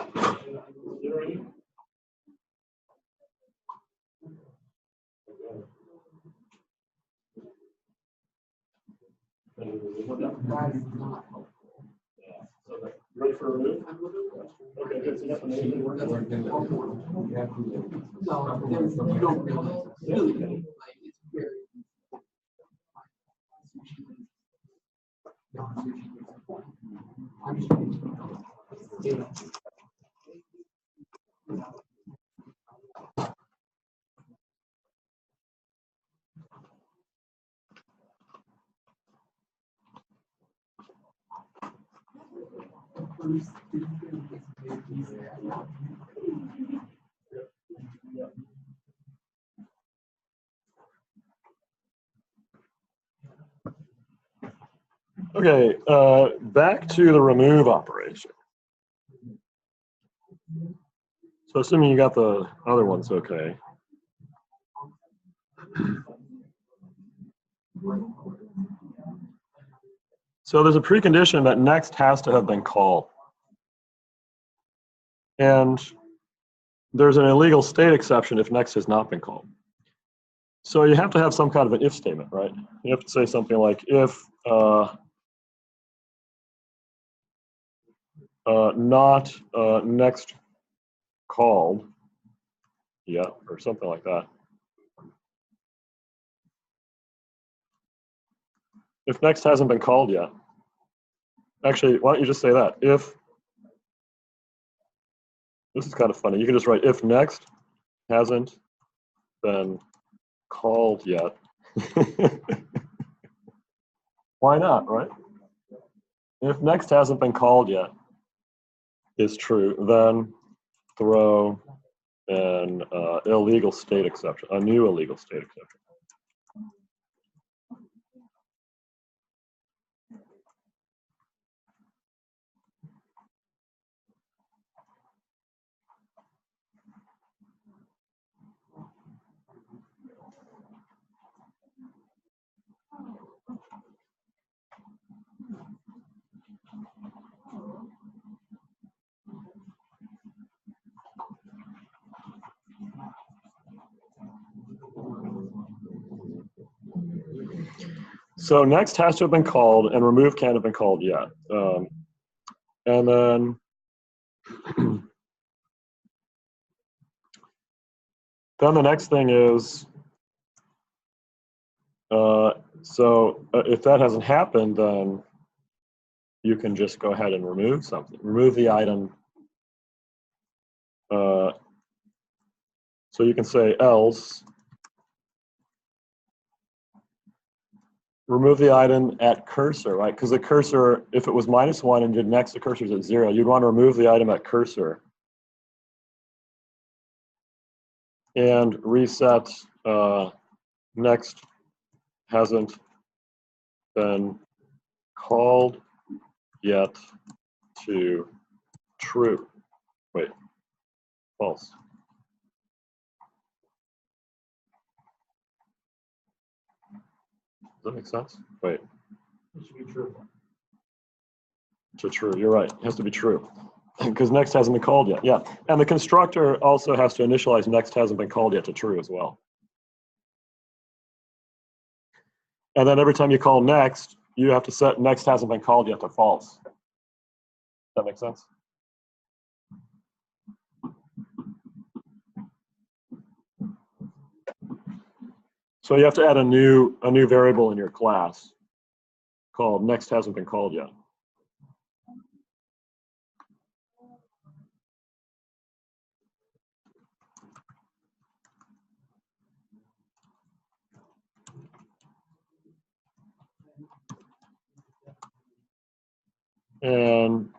That is not helpful. Yeah. So that, you ready for a move? Okay, good. So you got the name. No, there's, you don't really, like, it's very. I'm just. Okay, back to the remove operation. So assuming you got the other ones okay. So there's a precondition that next has to have been called. And there's an illegal state exception if next has not been called. So you have to have some kind of an if statement, right? You have to say something like if not next called, yeah, or something like that. If next hasn't been called yet. Actually, why don't you just say that? If, this is kind of funny, you can just write if next hasn't been called yet. Why not, right? If next hasn't been called yet is true, then throw an illegal state exception, a new illegal state exception. So next has to have been called, and remove can't have been called yet. And then then the next thing is, if that hasn't happened, then you can just go ahead and remove something. Remove the item. So you can say else, remove the item at cursor, right? Because the cursor, if it was -1 and did next, the cursor's at 0, you'd want to remove the item at cursor. And reset next hasn't been called yet to true. Wait, false. Does that make sense? Wait. It should be true. To true, you're right. It has to be true. Because next hasn't been called yet. Yeah. And the constructor also has to initialize next hasn't been called yet to true as well. And then every time you call next, you have to set next hasn't been called yet to false. Does that make sense? So you have to add a new variable in your class called next hasn't been called yet. And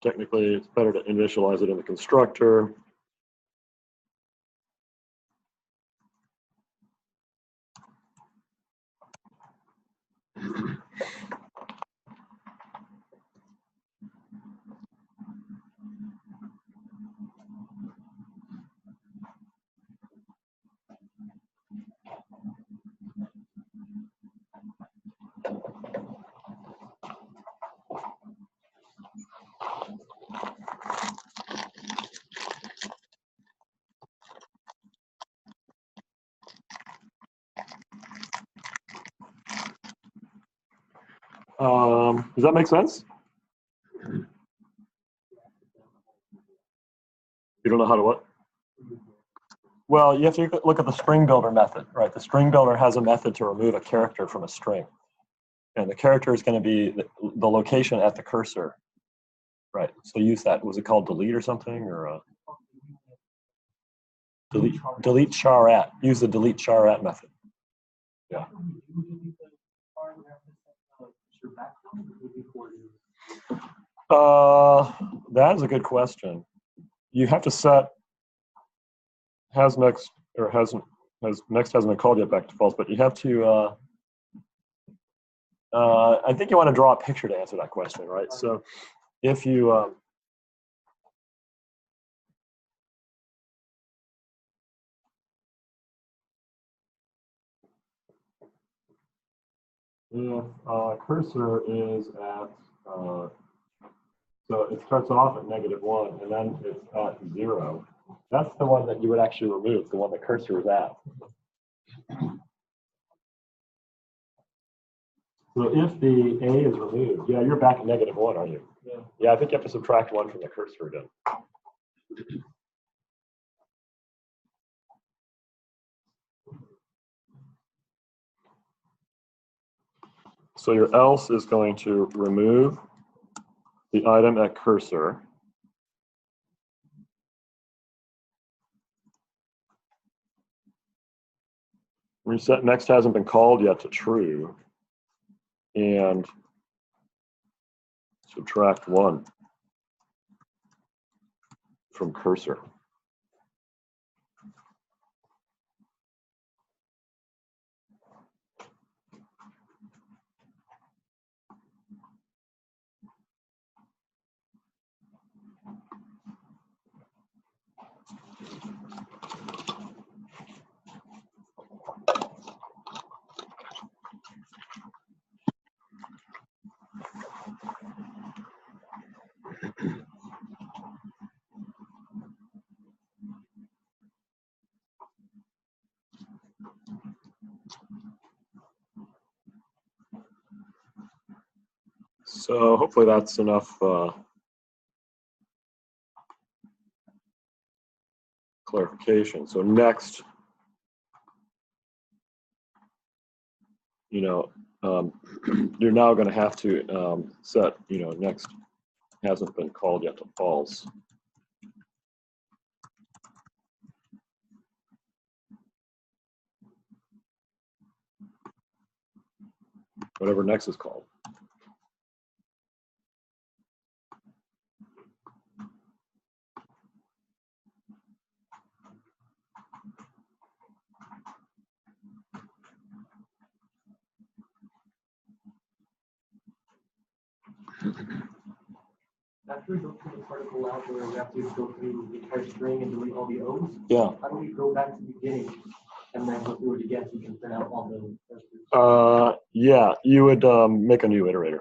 technically, it's better to initialize it in the constructor. Does that make sense? You don't know how to what? Well, you have to look at the string builder method, right? The string builder has a method to remove a character from a string. And the character is going to be the location at the cursor, right? So use that. Was it called delete or something? Or delete char at. Use the delete char at method. Yeah. That is a good question. You have to set has next or hasn't been called yet back to false, but you have to I think you want to draw a picture to answer that question, right? So if you if cursor is at so it starts off at -1 and then it's at 0. That's the one that you would actually remove, the one the cursor is at. So if the A is removed, yeah, you're back at -1, aren't you? Yeah, I think you have to subtract 1 from the cursor again. So your else is going to remove the item at cursor. Reset next hasn't been called yet to true. And subtract 1 from cursor. So hopefully that's enough clarification. So next, you're now going to have to set, next hasn't been called yet to false. Whatever next is called. After we go through the part of the lab where we have to go through the entire string and delete all the O's, Yeah. how do we go back to the beginning and then go through it again so we can print out all the yeah, you would make a new iterator.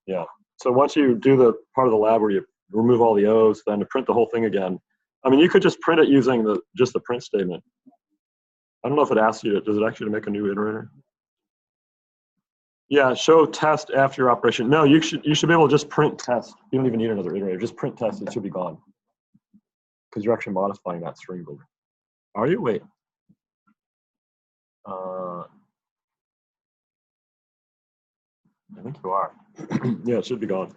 Yeah. So once you do the part of the lab where you remove all the O's, then to print the whole thing again. I mean, you could just print it using just the print statement. I don't know if it asks you does it actually make a new iterator? Yeah, show test after your operation. No, you should be able to just print test. You don't even need another iterator. Just print test. It should be gone because you're actually modifying that string builder. Are you? Wait. I think you are. Yeah, it should be gone.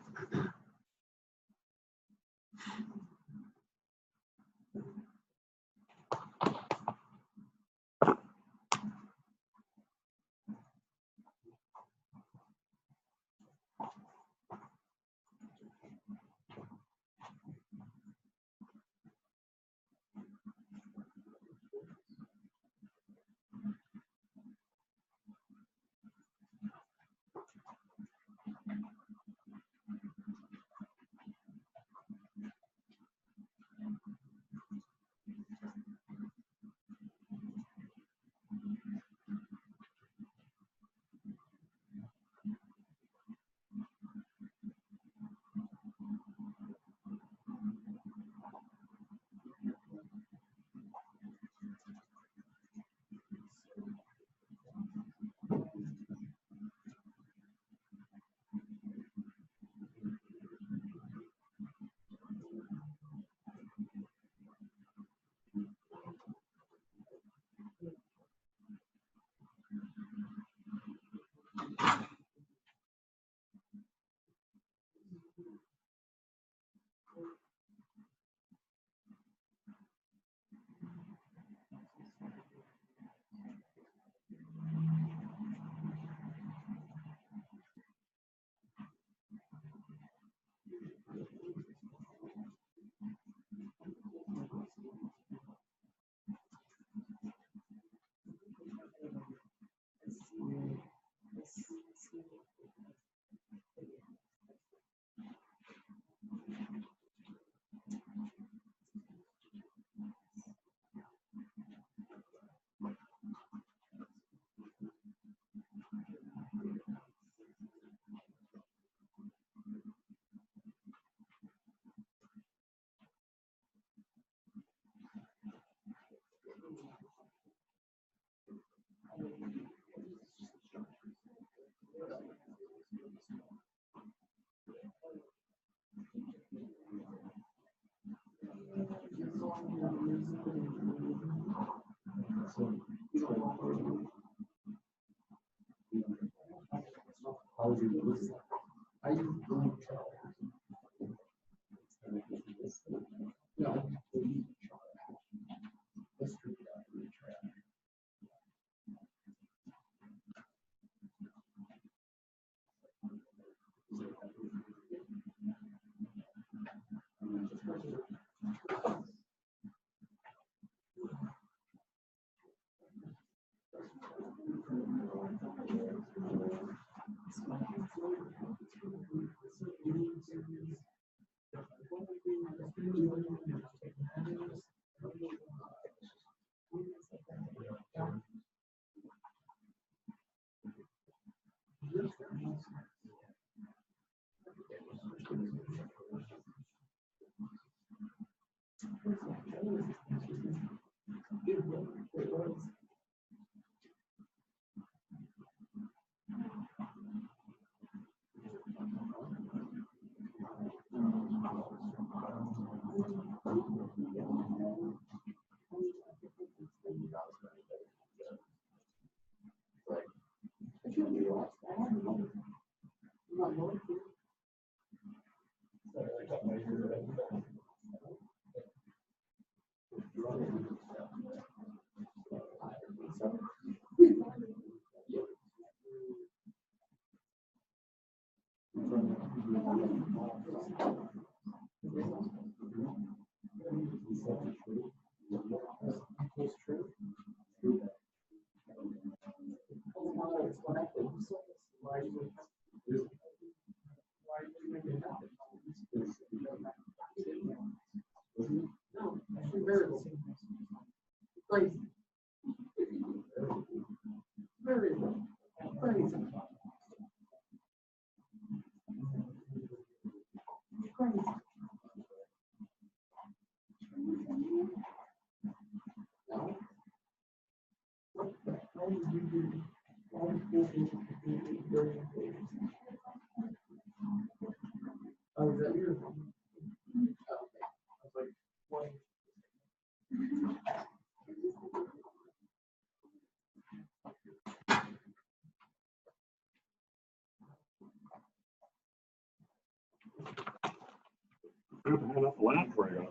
Enough laugh for us.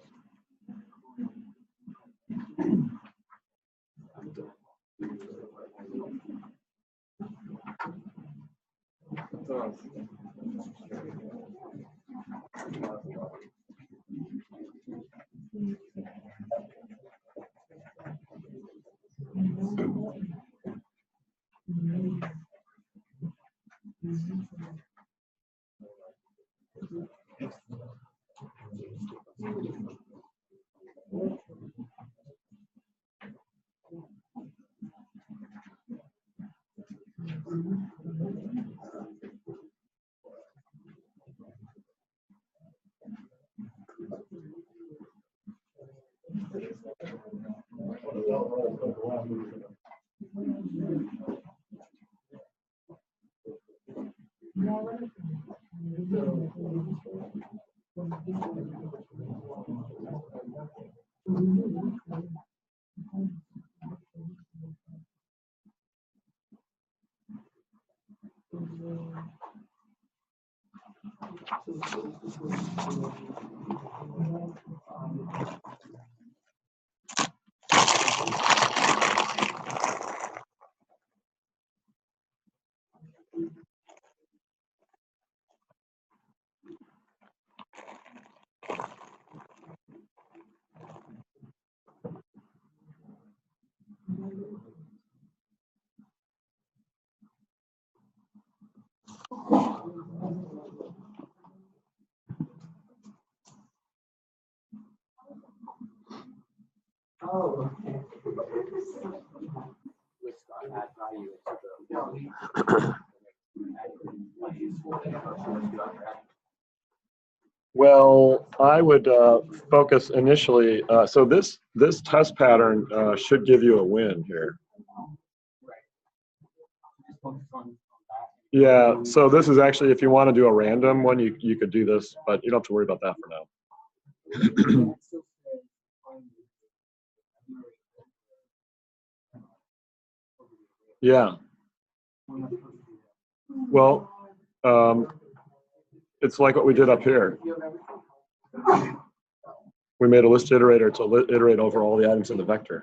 Oh, okay. Well, I would focus initially. So this test pattern should give you a win here. Yeah. So this is actually, if you want to do a random one, you could do this, but you don't have to worry about that for now. Yeah. Well, it's like what we did up here. We made a list iterator to iterate over all the items in the vector.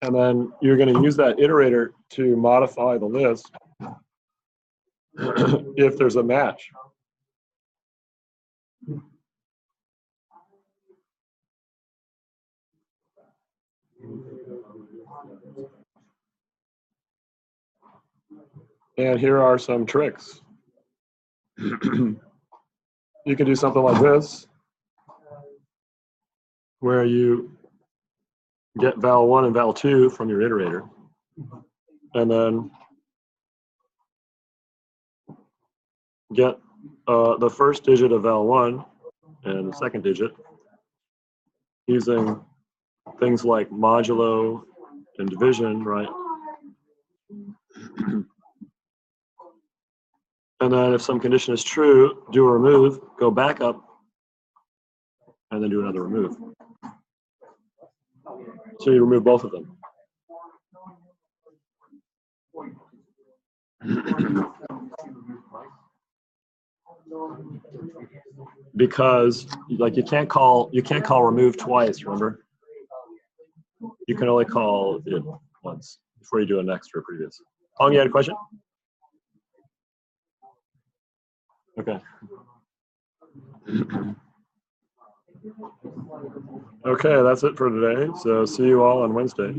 And then you're going to use that iterator to modify the list if there's a match. And here are some tricks. You can do something like this, where you get val1 and val2 from your iterator, and then get the first digit of val1 and the second digit using things like modulo and division, right? And then if some condition is true, do a remove, go back up, and then do another remove. So you remove both of them. Because like you can't call remove twice, remember? You can only call it once before you do a next or a previous. Hong, you had a question? Okay. Okay, that's it for today. So see you all on Wednesday.